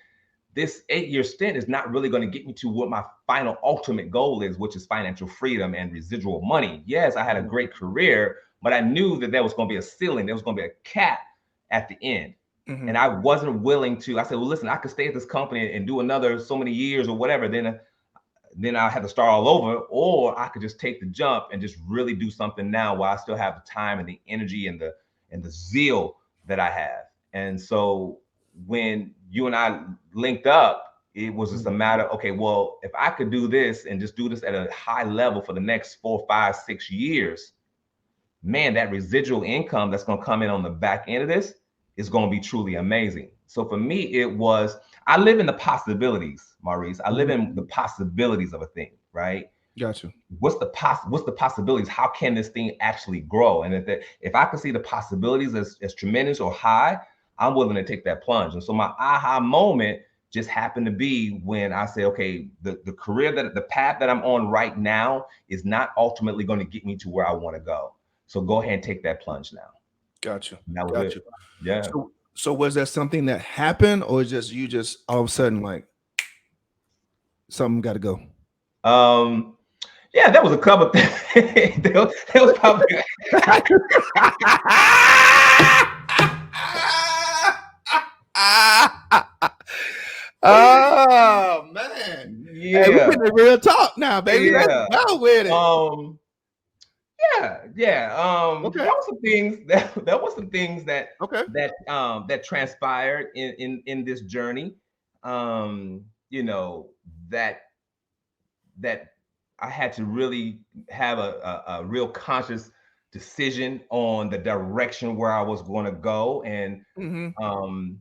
this 8 year stint is not really going to get me to what my final ultimate goal is, which is financial freedom and residual money. Yes, I had a great career, but I knew that there was going to be a ceiling, there was going to be a cap at the end. Hmm. And I wasn't willing to. I said, well, listen, I could stay at this company and do another so many years or whatever. Then I had to start all over, or I could just take the jump and just really do something now while I still have the time and the energy and the zeal that I have. And so when you and I linked up, it was just a matter, okay, well, if I could do this and just do this at a high level for the next 4, 5, 6 years, man, that residual income that's going to come in on the back end of this is going to be truly amazing. So for me, it was, I live in the possibilities, Maurice. I live in the possibilities of a thing, right? Gotcha. What's the possibilities? How can this thing actually grow? And if I can see the possibilities as tremendous or high, I'm willing to take that plunge. And so my aha moment just happened to be when I say, okay, the career that the path that I'm on right now is not ultimately going to get me to where I want to go. So go ahead and take that plunge now. Gotcha. And that was Gotcha. it. Yeah. So was that something that happened, or just you just all of a sudden like something got to go? Um, yeah, that was a couple of things. There was probably Oh man. Hey, we yeah, getting the real talk now, baby. Let's yeah. go with it. Um, yeah. Okay. There were some things there were some things Okay. that transpired in this journey. You know, that that I had to really have a real conscious decision on the direction where I was going to go. And Mm-hmm. um,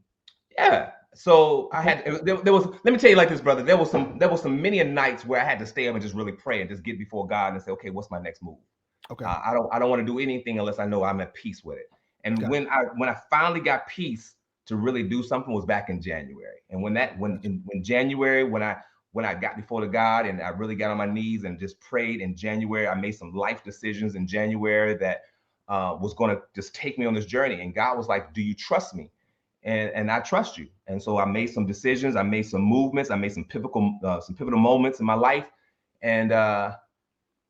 yeah, so I Okay. had there was, let me tell you like this, brother. There was some many a nights where I had to stay up and just really pray and just get before God and say, okay, what's my next move? Okay. I don't want to do anything unless I know I'm at peace with it. And Gotcha. when I finally got peace to really do something was back in January. And Gotcha. in January, when I got before the God and I really got on my knees and just prayed in January, I made some life decisions in January that was going to just take me on this journey. And God was like, "Do you trust me?" And I trust you. And so I made some decisions. I made some movements. I made some pivotal moments in my life, and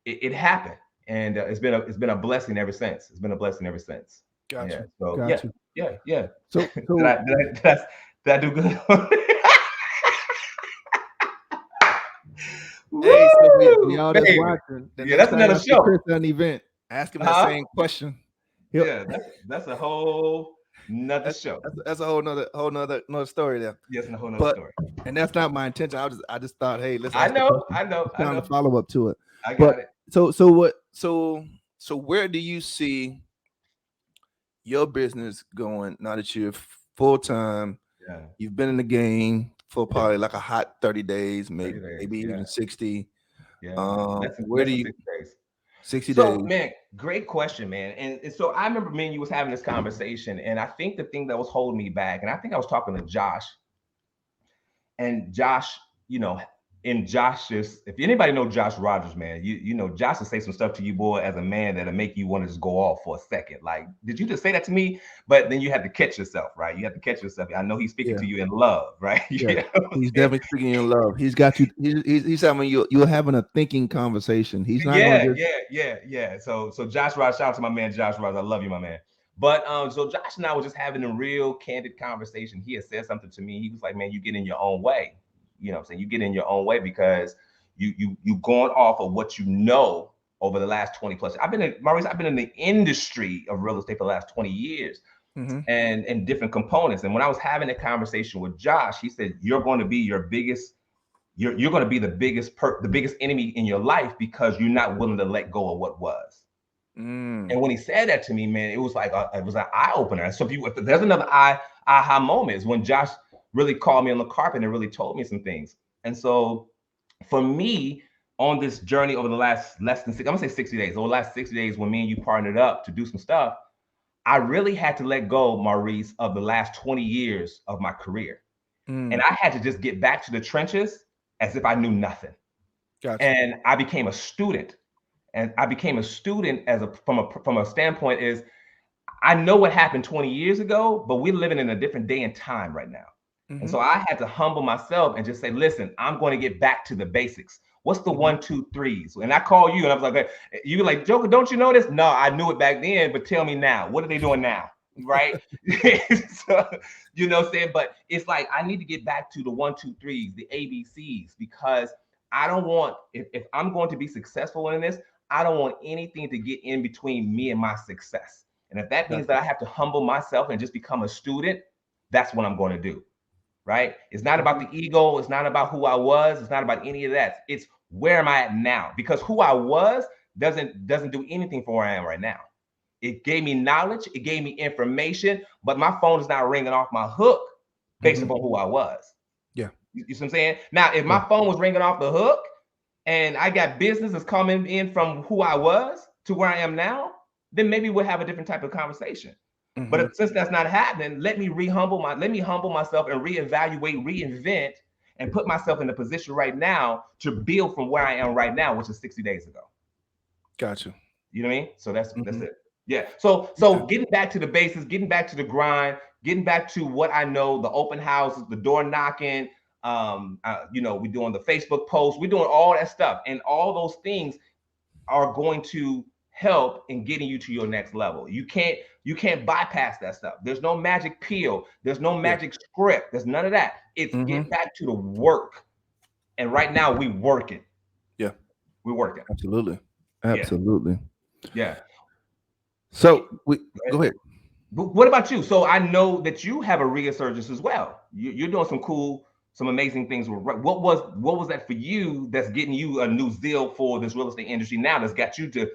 it happened. And it's been a blessing ever since. It's been a blessing ever since. Yeah. Gotcha. So yeah, Gotcha. yeah. So did I so did I did I, did I do good? hey, so for Woo, y'all that's baby. watching, the Yeah, next that's time another y'all see show. Chris at an event, ask him that Huh? same question. He'll, Yeah, that's a whole nother that's, show. that's a whole nother story there. Yes, and a whole nother But story. and that's not my intention. I just thought, hey, let's I ask the know, question. I know, It's I kind of know. a follow up to it. I But got it. so where do you see your business going now that you're full time? Yeah. You've been in the game for probably like a hot 30 days, 30 maybe days. maybe Yeah. even 60. Yeah. Where Less do than you 6 days. 60 So, days? man, great question, man. And so I remember me and you was having this conversation, and I think the thing that was holding me back, and I think I was talking to Josh, and Josh, you know, in Josh's, if anybody know Josh Rogers, man, you know Josh will say some stuff to you, boy, as a man that'll make you want to just go off for a second. Like, did you just say that to me? But then you have to catch yourself, right? You have to catch yourself. I know he's speaking Yeah. to you in love, right? You Yes, know what I'm he's saying? definitely speaking in love. He's got you. He's having you're having a thinking conversation. He's not going Yeah, to just yeah. So Josh Rogers, shout out to my man Josh Rogers. I love you, my man. But so Josh and I was just having a real candid conversation. He had said something to me. He was like, "Man, you get in your own way." You know what I'm saying? You get in your own way because you going off of what you know over the last 20 plus. Maurice, I've been in the industry of real estate for the last 20 years Mhm. and different components. And when I was having a conversation with Josh, he said, "You're going to be your biggest you're going to be the biggest enemy in your life because you're not willing to let go of what was." Mm. And when he said that to me, man, it was like it was an eye opener. So if there's another aha moment is when Josh really called me on the carpet and really told me some things. And so for me on this journey over the last less than I'm gonna say 60 days, over the last 60 days when me and you partnered up to do some stuff, I really had to let go, Maurice, of the last 20 years of my career. And Mm. I had to just get back to the trenches as if I knew nothing. Gotcha. And I became a student. And I became a student from a standpoint is I know what happened 20 years ago, but we're living in a different day and time right now. And Mhm. so I had to humble myself and just say, listen, I'm going to get back to the basics. What's the Mhm. one, two, threes? And I call you and I was like, hey, you were like, Joker, don't you know this? No, I knew it back then, but tell me now, what are they doing now? Right. So, you know what I'm saying? But it's like, I need to get back to the one, two, threes, the ABCs, because I don't want, if I'm going to be successful in this, I don't want anything to get in between me and my success. And if that means Gotcha. that I have to humble myself and just become a student, that's what I'm going to do. Right? It's not about the Mhm. ego. It's not about who I was. It's not about any of that. It's where am I at now? Because who I was doesn't do anything for where I am right now. It gave me knowledge. It gave me information. But my phone is not ringing off my hook based Mm-hmm. upon who I was. Yeah. You see what I'm saying? Now, if Yeah. my phone was ringing off the hook and I got business that's coming in from who I was to where I am now, then maybe we'll have a different type of conversation. Mm-hmm. But since that's not happening, let me humble myself and reevaluate, reinvent, and put myself in a position right now to build from where I am right now, which is 60 days ago. Gotcha. You know what I mean? So that's Mm-hmm. it. Yeah. So Okay. getting back to the basics, getting back to the grind, getting back to what I know, the open houses, the door knocking, we're doing the Facebook posts, we're doing all that stuff. And all those things are going to help in getting you to your next level. You can't bypass that stuff. There's no magic pill, there's no Yeah. magic script, there's none of that. It's Mm-hmm. get back to the work. And right now we working. Yeah. We're working. Absolutely. Yeah. Absolutely. Yeah. So we go ahead. But what about you? So I know that you have a resurgence as well. You're doing some cool, some amazing things. What was that for you? That's getting you a new zeal for this real estate industry now. That's got you to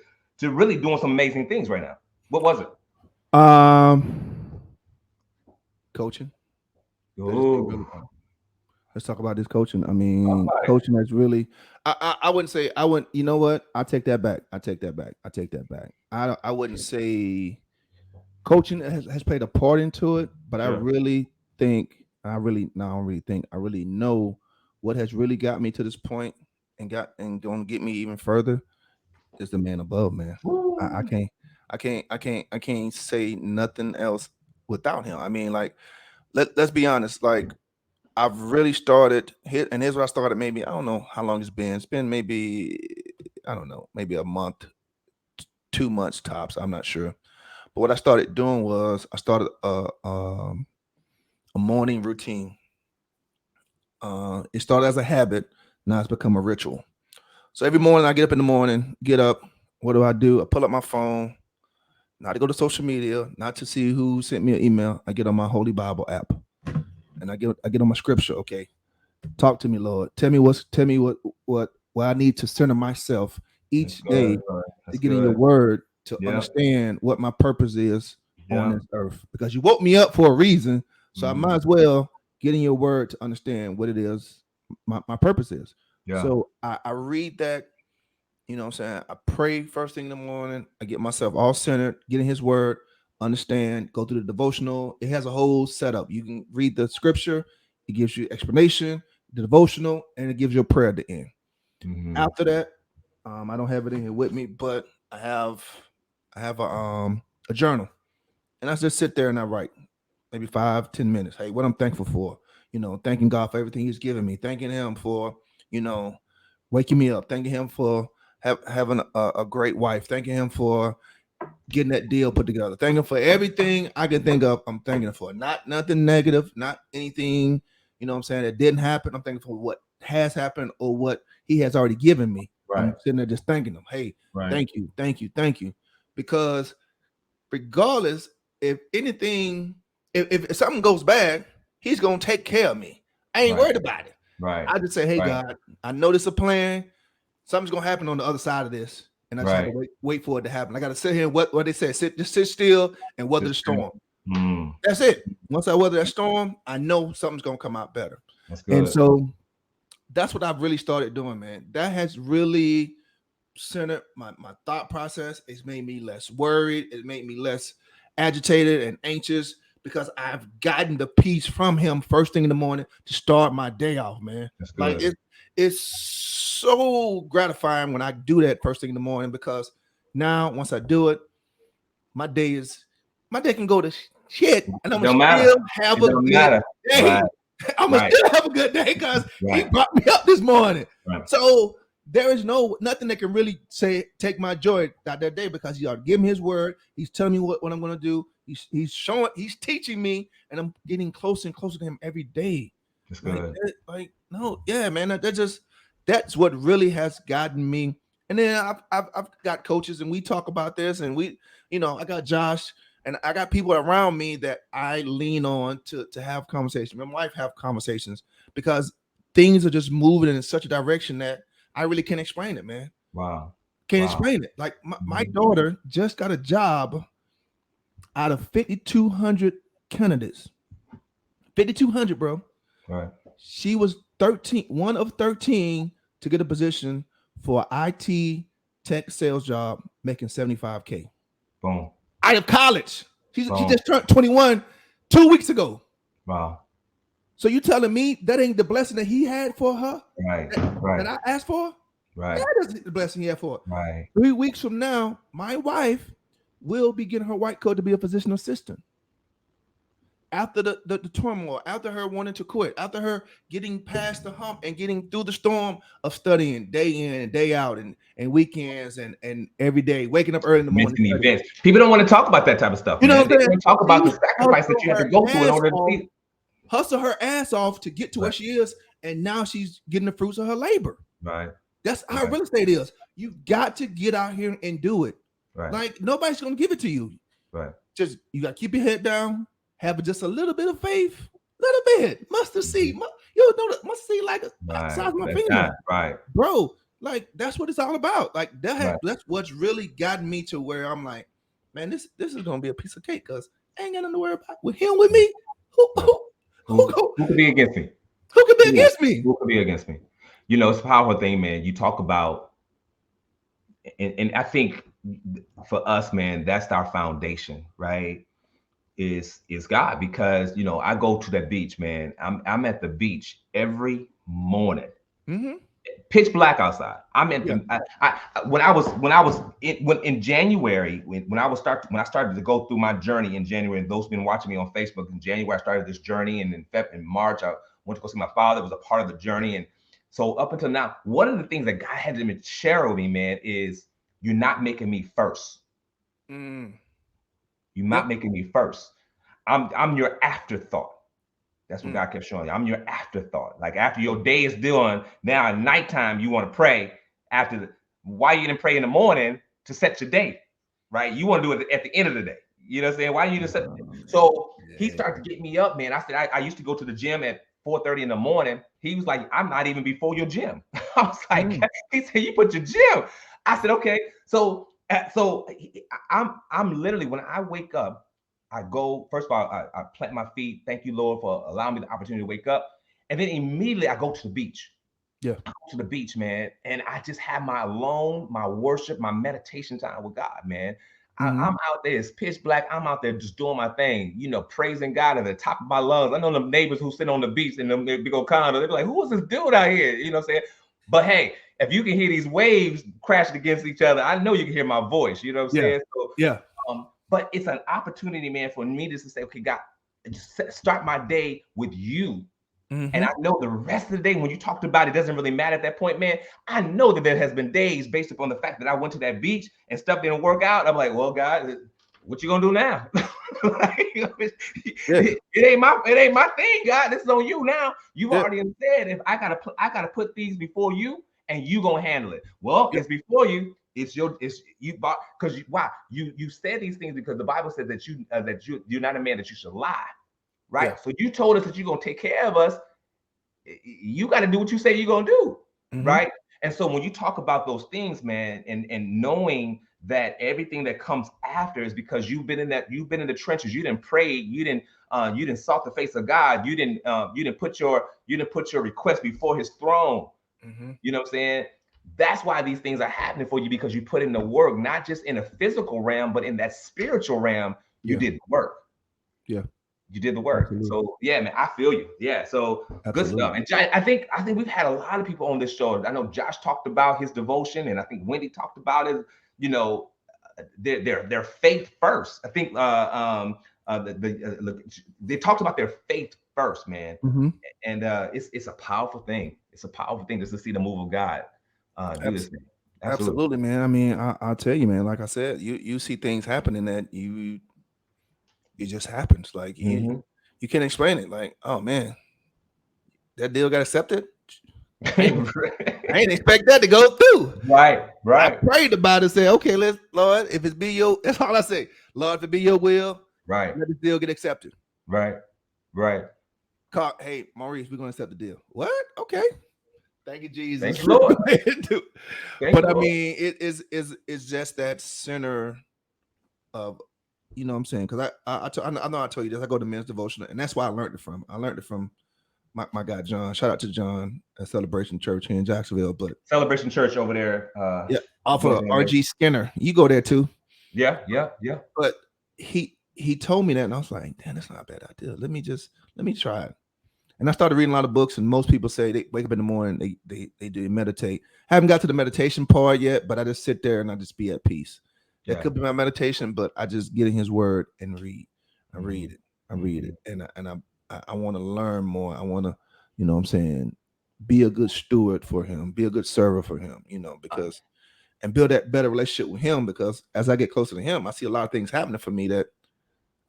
really doing some amazing things right now. What was it? Um, coaching. Let's just be really Oh, honest. Let's talk about this coaching. I talk mean, about it. coaching has really. I wouldn't say I wouldn't. You know what? I take that back. I take that back. I take that back. I wouldn't say coaching has played a part into it, but I Sure. really think I really no, I don't really think I really know what has really got me to this point and gonna get me even further is the man above, man. I Woo. can't I can't say nothing else without him. I mean, like let's be honest, like I've really started hit, and here's where I started. Maybe I don't know how long it's been. It's been maybe I don't know, maybe a month, 2 months tops. I'm not sure. But what I started doing was I started a morning routine. It started as a habit. Now it's become a ritual. So every morning I get up in the morning, get up. What do? I pull up my phone, not to go to social media, not to see who sent me an email. I get on my Holy Bible app and I get on my scripture. Okay, talk to me, Lord. Tell me what I need to center myself That's each good. day to That's get in your good. word to Yeah. understand what my purpose is on Yeah. this earth. Because you woke me up for a reason, so I might Mhm. as well get in your word to understand what it is my purpose is. Yeah. So I read that, you know what I'm saying? I pray first thing in the morning. I get myself all centered, get in his word, understand, go through the devotional. It has a whole setup. You can read the scripture, it gives you explanation, the devotional, and it gives you a prayer at the end. Hmm. After that, I don't have it in here with me, but I have a journal. And I just sit there and I write maybe 5, 10 minutes. Hey, what I'm thankful for. You know, thanking God for everything He's given me. Thanking Him for, you know, waking me up. Thanking Him for having a great wife. Thanking Him for getting that deal put together. Thanking Him for everything I can think of. I'm thanking Him for. Not nothing negative. Not anything. You know what I'm saying, that didn't happen. I'm thankful for what has happened or what He has already given me. Right. I'm sitting there just thanking Him. Hey, Right. thank you, thank you, thank you, because regardless if anything, if something goes bad, he's gonna take care of me. I ain't Right. worried about it. Right. I just say, hey Right. God, I know this is a plan. Something's gonna happen on the other side of this, and I just have to Right. wait for it to happen. I gotta sit here and what they said, just sit still and weather the Just storm. mm, That's it. Once I weather that storm, I know something's gonna come out better. that's And good. so that's what I've really started doing, man. That has really centered my thought process. It's made me less worried. It made me less agitated and anxious because I've gotten the peace from him first thing in the morning to start my day off, man. That's Like good. it's so gratifying when I do that first thing in the morning because now once I do it, my day is my day can go to shit and It I'm gonna don't still matter. have It a don't good matter. Right. day. I'm gonna Right. still have a good day because he Right. brought me up this morning. Right. So there is nothing that can really say take my joy out that day because he already given me his word. He's telling me what I'm gonna do. He's showing, he's teaching me, and I'm getting closer and closer to him every day. That's Like, good. like no, yeah, man. That's what really has gotten me. And then I've got coaches, and we talk about this, and I got Josh, and I got people around me that I lean on to have conversations. My wife have conversations because things are just moving in such a direction that I really can't explain it, man. Wow. Can't Wow. explain it. Like my Mhm. daughter just got a job. Out of 5,200 candidates, 5,200, bro, Right. she was 13, one of 13 to get a position for an IT tech sales job making 75K Boom. out of college. She Boom. just turned 21 2 weeks ago. Wow. So you telling me that ain't the blessing that he had for her Right. that Right. I asked for? Right. That is the blessing he had for her. Right. 3 weeks from now, my wife will be getting her white coat to be a physician assistant. After the turmoil, after her wanting to quit, after her getting past the hump and getting through the storm of studying day in and day out and weekends and every day, waking up early in the morning Missing studying. events. People don't want to talk about that type of stuff, You know man. what I'm They saying? don't talk about the She sacrifice that hustled you have to her go through in ass order to off, see. hustle her ass off to get to where Right. she is, and now she's getting the fruits of her labor. Right. That's how Right. real estate is. You got to get out here and do it. Right. Like nobody's gonna give it to you. Right. Just you got to keep your head down, have just a little bit of faith, little bit mustard seed. You know the mustard seed like a Right. size of my That's finger, time. Right. bro. Like that's what it's all about. Like Right. that's what's really gotten me to where I'm like, man, this is gonna be a piece of cake because I ain't got nothing to worry about with him with me. Who could be against me? Who could be Yeah. against me? Who could be against me? You know, it's a powerful thing, man. You talk about, and I think for us, man, that's our foundation, right? Is God, because you know I go to that beach, man. I'm at the beach every morning. Mm-hmm. Pitch black outside. I'm in Yeah. when I was in January when I started to go through my journey in January, and those who've been watching me on Facebook in January, I started this journey, and in March I went to go see my father. It was a part of the journey, and so up until now, one of the things that God had to share with me, man, is you're not making me first. Mm. You're Yep. not making me first. I'm your afterthought. That's what Mm. God kept showing you. I'm your afterthought. Like after your day is done, now at nighttime you want to pray. Why you didn't pray in the morning to set your day, right? You want to do it at the end of the day. You know what I'm saying? Why you just set? So he Yeah. started to get me up, man. I said I used to go to the gym at 4:30 in the morning. He was like, I'm not even before your gym. I was like, Mm. he said, you put your gym. I said, okay. I'm literally, when I wake up, I go, first of all, I plant my feet. Thank you, Lord, for allowing me the opportunity to wake up. And then immediately I go to the beach. Yeah. I go to the beach, man. And I just have my alone, my worship, my meditation time with God, man. Mm-hmm. I'm out there, it's pitch black. I'm out there just doing my thing, you know, praising God at the top of my lungs. I know them neighbors who sit on the beach in them big old condo, they're like, who is this dude out here? You know what I'm saying? But hey, if you can hear these waves crashing against each other, I know you can hear my voice. You know what I'm Yeah. saying? So Yeah. but it's an opportunity, man, for me just to say, okay, God, just start my day with you. Mm-hmm. And I know the rest of the day, when you talked about it, doesn't really matter at that point, man. I know that there has been days based upon the fact that I went to that beach and stuff didn't work out. I'm like, well, God, what you gonna do now? Like, it ain't my thing, God. This is on you now. You've already said if I gotta put these before you, and you gonna handle it. Well, it's before you. It's you bought because why you said these things because the Bible says that you're not a man that you should lie, right? Yeah. So you told us that you're gonna take care of us. You got to do what you say you're gonna do, Mm-hmm. right? And so when you talk about those things, man, and knowing that everything that comes after is because you've been in the trenches, you didn't pray, you didn't sought the face of God, you didn't put your request before His throne. Mm-hmm. You know what I'm saying? That's why these things are happening for you, because you put in the work, not just in a physical realm, but in that spiritual realm. You did the work. Yeah. You did the work. Absolutely. So yeah, man, I feel you. Yeah, so good stuff. And I think we've had a lot of people on this show. I know Josh talked about his devotion, and I think Wendy talked about it. You know, their faith first. I think they talked about their faith first, man. Mm-hmm. And it's a powerful thing. It's a powerful thing just to see the move of God do this thing. Absolutely, man. I mean, I'll tell you, man. Like I said, you see things happening that it just happens. Like you can't explain it. Like, oh man, that deal got accepted. I ain't expect that to go through. Right. I prayed about it. Say, okay, Lord, if it be your, that's all I say. Lord, if it be your will, right, let this deal get accepted. Right. Hey, Maurice, we're gonna accept the deal. What? Okay. Thank you, Jesus. Thank you, Lord. But I mean, it's just that center of you know what I'm saying? Because I know I told you this. I go to men's devotional, and that's why I learned it from. I learned it from my guy John. Shout out to John at Celebration Church here in Jacksonville. But Celebration Church over there. yeah, off of Georgia. RG Skinner. You go there too. Yeah, yeah, yeah. But he told me that, and I was like, damn, that's not a bad idea. Let me try it. And I started reading a lot of books, and most people say they wake up in the morning, they do meditate. Haven't got to the meditation part yet, but I just sit there and I just be at peace. That could be my meditation, but I just get in His Word and read. I read it. I read it, and I want to learn more. I want to, you know what I'm saying, be a good steward for Him, be a good server for Him, you know, because and build that better relationship with Him. Because as I get closer to Him, I see a lot of things happening for me that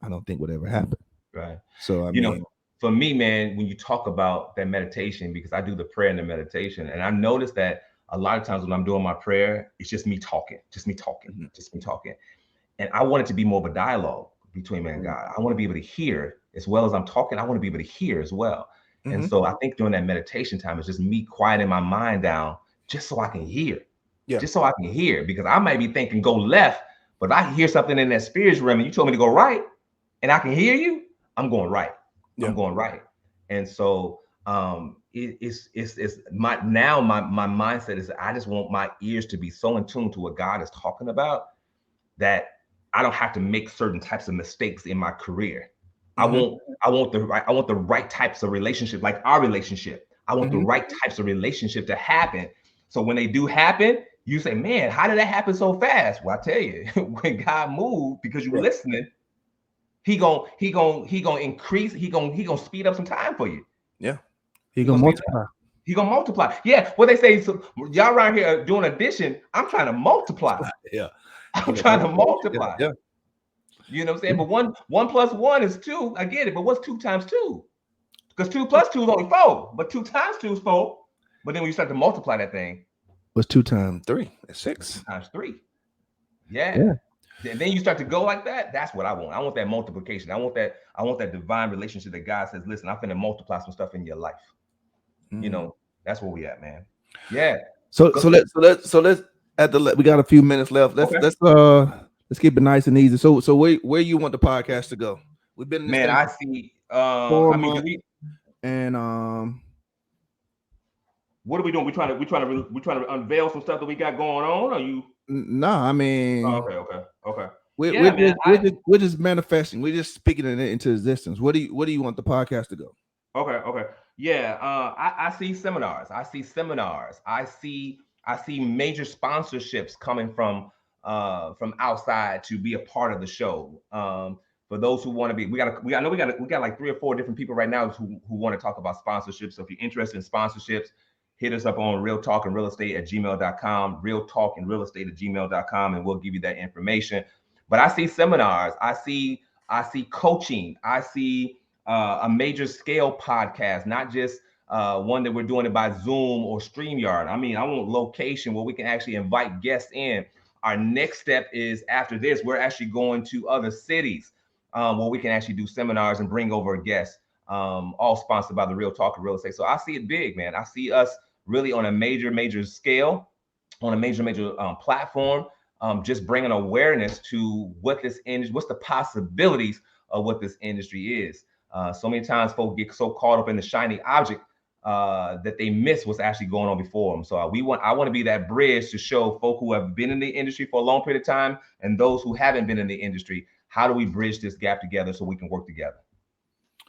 I don't think would ever happen. Right. So I You mean, know, for me, man, when you talk about that meditation, because I do the prayer and the meditation, and I noticed that a lot of times when I'm doing my prayer, it's just me talking, just me talking, just me talking. And I want it to be more of a dialogue between man and God. I want to be able to hear as well as I'm talking. I want to be able to hear as well. And so I think during that meditation time, it's just me quieting my mind down just so I can hear. Yeah. Just so I can hear, because I might be thinking go left, but if I hear something in that spiritual realm and you told me to go right and I can hear you, I'm going right. Yeah. I'm going right. And so it's my mindset is I just want my ears to be so in tune to what God is talking about that I don't have to make certain types of mistakes in my career. I want the right types of relationship, like our relationship. I want the right types of relationship to happen. So when they do happen, you say, man, how did that happen so fast? Well, I tell you, when God moved, because you were listening, he gonna increase, he gonna speed up some time for you. Yeah. He gonna multiply. He gonna multiply. Yeah. What they say, so y'all around here doing addition, I'm trying to multiply. Yeah. I'm trying to multiply. Yeah. You know what I'm saying? But one plus one is 2. I get it. But what's 2 times 2? Because 2 plus 2 is only 4. But 2 times 2 is 4. But then when you start to multiply that thing, what's 2 times 3? That's 6. 2 times 3. Yeah. And then you start to go like that. That's what I want. I want that multiplication. I want that divine relationship that God says, listen, I'm finna multiply some stuff in your life. You know, that's where we at, man. Yeah. So let's we got a few minutes left. Let's keep it nice and easy. So where you want the podcast to go? We've been in this I see 4 months, and what are we doing? We trying to unveil some stuff that we got going on. Or you? No, I mean, okay. We're just manifesting. We're just speaking it into existence. What do you want the podcast to go? Okay. Yeah, I see seminars. I see major sponsorships coming from outside to be a part of the show. For those who want to be, we got like 3 or 4 different people right now who want to talk about sponsorships. So if you're interested in sponsorships, hit us up on realtalkandrealestate@gmail.com, realtalkandrealestate@gmail.com, and we'll give you that information. But I see seminars, I see coaching, I see a major scale podcast, not just one that we're doing it by Zoom or StreamYard. I mean, I want location where we can actually invite guests in. Our next step is, after this, we're actually going to other cities where we can actually do seminars and bring over a guest, all sponsored by the Real Talk of Real Estate. So I see it big, man. I see us really on a major scale, on a major platform, just bringing awareness to what this industry, what's the possibilities of what this industry is. So many times folks get so caught up in the shiny object that they miss what's actually going on before them. So I want to be that bridge to show folk who have been in the industry for a long period of time and those who haven't been in the industry, how do we bridge this gap together so we can work together?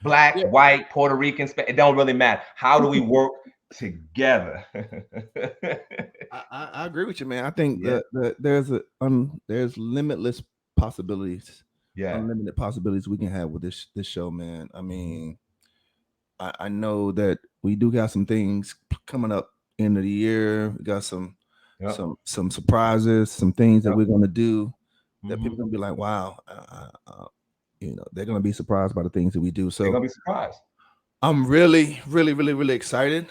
Black, white, Puerto Rican, it don't really matter. How do we work together? I agree with you, man. I think that there's limitless possibilities. Yeah, unlimited possibilities we can have with this show, man. I mean, I know that we do got some things coming up end of the year. We got some surprises, some things that we're gonna do that people are gonna be like, wow, you know, they're gonna be surprised by the things that we do. So they're gonna be surprised. I'm really excited.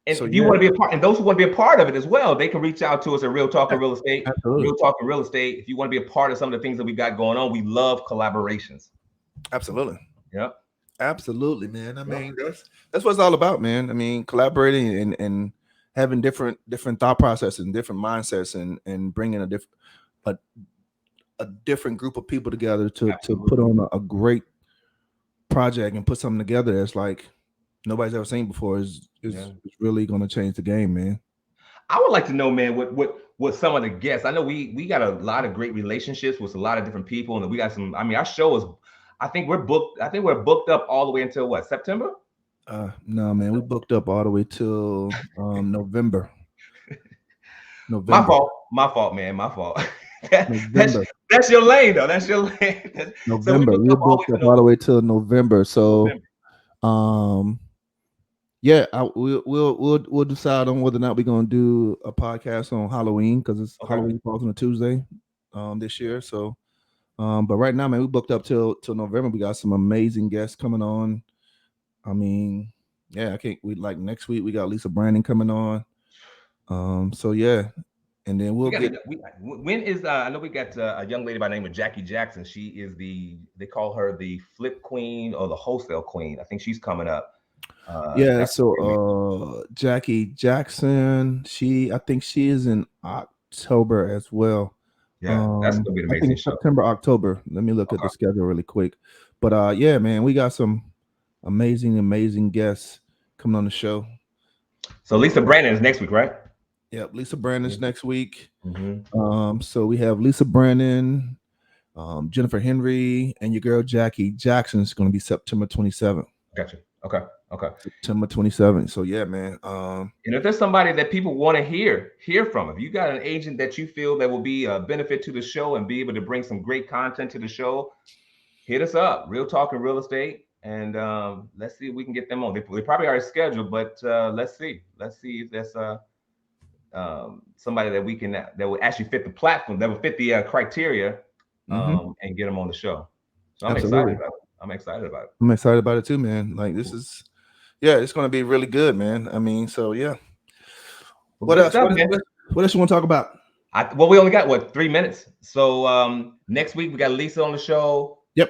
And so, if you want to be a part, and those who want to be a part of it as well, they can reach out to us at Real Talk of Real Estate. Absolutely. Real Talk of Real Estate. If you want to be a part of some of the things that we got going on, we love collaborations. Absolutely. Yep. Absolutely, man. I mean, that's what it's all about, man. I mean, collaborating and having different thought processes and different mindsets and bringing a a different group of people together to put Absolutely. on a great project and put something together that's like nobody's ever seen before Yeah. is really going to change the game, man. I would like to know, man, what some of the guests. I know we got a lot of great relationships with a lot of different people, and we got some. I mean, our show is. I think we're booked. I think we're booked up all the way until what, September? No, man, we booked up all the way till November. My November. fault. My fault, man. My fault. that, that's November. that's your lane, though. That's your lane. So we November. booked We're up all the booked way up to all the way till November. So November. um yeah, we'll decide on whether or not we're gonna do a podcast on Halloween because it's Okay. Halloween falls on a Tuesday this year. So but right now, man, we booked up till November. We got some amazing guests coming on. I mean, yeah, I can't we like next week we got Lisa Brandon coming on. So yeah, and then We we'll got get to. When is? I know we got a young lady by the name of Jackie Jackson. She is the. They call her the flip queen or the wholesale queen. I think she's coming up. yeah, That's so gonna be Jackie Jackson, I think she is in October as well. yeah, that's gonna be an I think amazing it's show. September, October. Let me look at the Okay. schedule really quick. But yeah, man, we got some amazing guests coming on the show. So Lisa Brandon is next week, right? Yep, Lisa Brandon's next week. Mm-hmm. So we have Lisa Brandon, Jennifer Henry, and your girl Jackie Jackson is going to be September 27th. Gotcha. Okay. Okay. September 27th. So yeah, man. And if there's somebody that people want to hear from, if you got an agent that you feel that will be a benefit to the show and be able to bring some great content to the show, hit us up. Real Talk and Real Estate, and let's see if we can get them on. They probably already scheduled, but let's see. Let's see if there's somebody that we can that will actually fit the platform, that will fit the criteria, and get them on the show. So I'm excited Absolutely. about it. I'm excited about it. I'm excited about it too, man. Like this is, yeah, it's going to be really good, man. I mean, so yeah. Well, What good else? stuff, man. What else you want to talk about? Well, we only got what, 3 minutes. So next week we got Lisa on the show. Yep.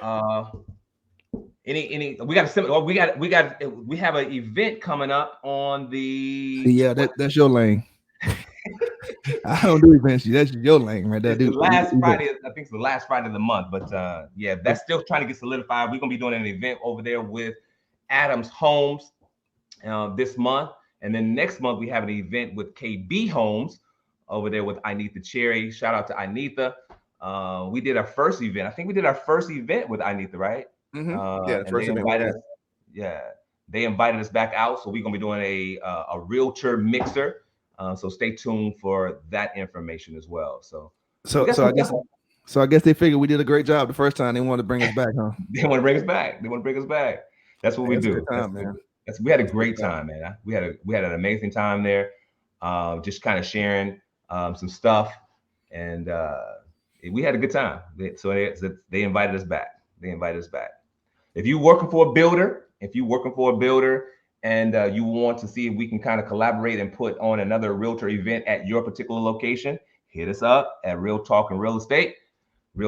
Any we got a similar. We have an event coming up on the See, yeah, that's your lane. I don't do events. That's your lane, right there, it's the dude. last Friday. I think it's the last Friday of the month. But yeah, that's still trying to get solidified. We're gonna be doing an event over there with Adams Homes this month, and then next month we have an event with KB Homes over there with Inetha Cherry. Shout out to Inetha. We did our first event. I think we did our first event with Inetha, right? Yeah, the And they first event we invited did. us. Yeah, they invited us back out, so we're gonna be doing a realtor mixer. So stay tuned for that information as well. So we So, got so I some guess, stuff. so I guess they figured we did a great job the first time. They wanted to bring us back, huh? They want to bring us back. They want to bring us back. That's what Hey, we that's a good do. time, man. We had a That's a good great time. time, man. We had an amazing time there. Just kind of sharing some stuff, and we had a good time. They invited us back. They invited us back. If you're working for a builder, and you want to see if we can kind of collaborate and put on another realtor event at your particular location, hit us up at Real Talk and Real Estate, at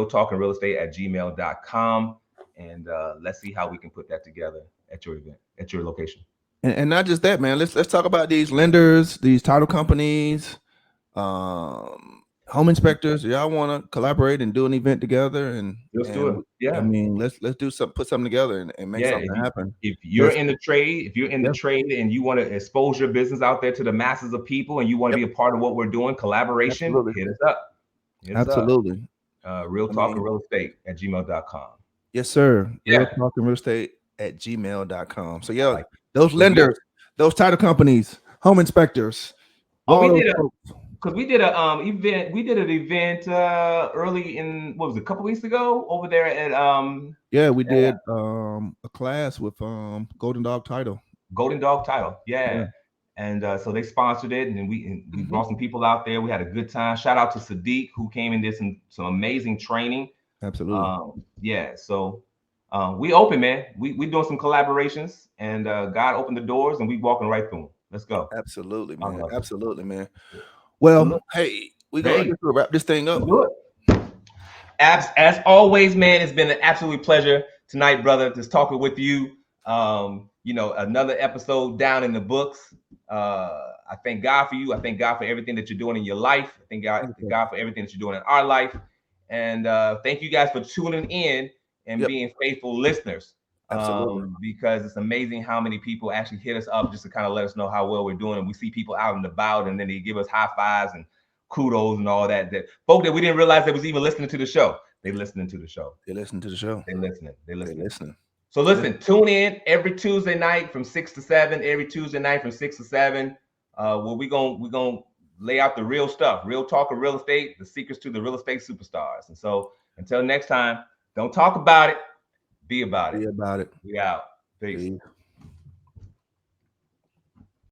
gmail.com. And let's see how we can put that together at your event, at your location. And not just that, man. Let's talk about these lenders, these title companies, home inspectors. Y'all want to collaborate and do an event together, Let's do it. I Yeah. mean, let's do some, put something together and make Yeah. something happen. If you're That's in the trade, Yep, and you want to expose your business out there to the masses of people and you want to yep, be a part of what we're doing, collaboration, absolutely, hit us up. Hit us up. absolutely. Real I Talk and mean, Real Estate at gmail.com. yes, sir. Real Yeah. talk and real estate at gmail.com. So I yeah, like it. those So we got, lenders, those title companies, home inspectors, well, all we those did folks. because we did a event. We did an event early in, what was it, a couple weeks ago over there Yeah, we at did a class with Golden Dog Title. Golden Dog Title. Yeah. Yeah. And so they sponsored it, and we Hmm. brought some people out there. We had a good time. Shout out to Sadiq, who came and did some amazing training. Absolutely. Yeah, so we open, man. We doing some collaborations, and God opened the doors, and we walking right through them. Let's go. Absolutely, I man. love it. Absolutely, man. So Well, look, hey, I hey, guess we'll wrap this thing let's up. do it. As always, man, it's been an absolute pleasure tonight, brother, just talking with you. Another episode down in the books. I thank God for you. I thank God for everything that you're doing in your life. I thank God for everything that you're doing in our life. And thank you guys for tuning in and Yep. being faithful listeners. Absolutely. Because it's amazing how many people actually hit us up just to kind of let us know how well we're doing. And we see people out and about, and then they give us high fives and kudos and all that. That folk that we didn't realize they was even listening to the show. They listening to the show. They listen to the show. They listening. They They listening. listening. So listen, tune in every Tuesday night from 6 to 7. Every Tuesday night from 6 to 7. Where we gonna lay out the real stuff, real talk of real estate, the secrets to the real estate superstars. And so until next time, don't talk about it, be about it. Be about it. We out. Peace. Peace.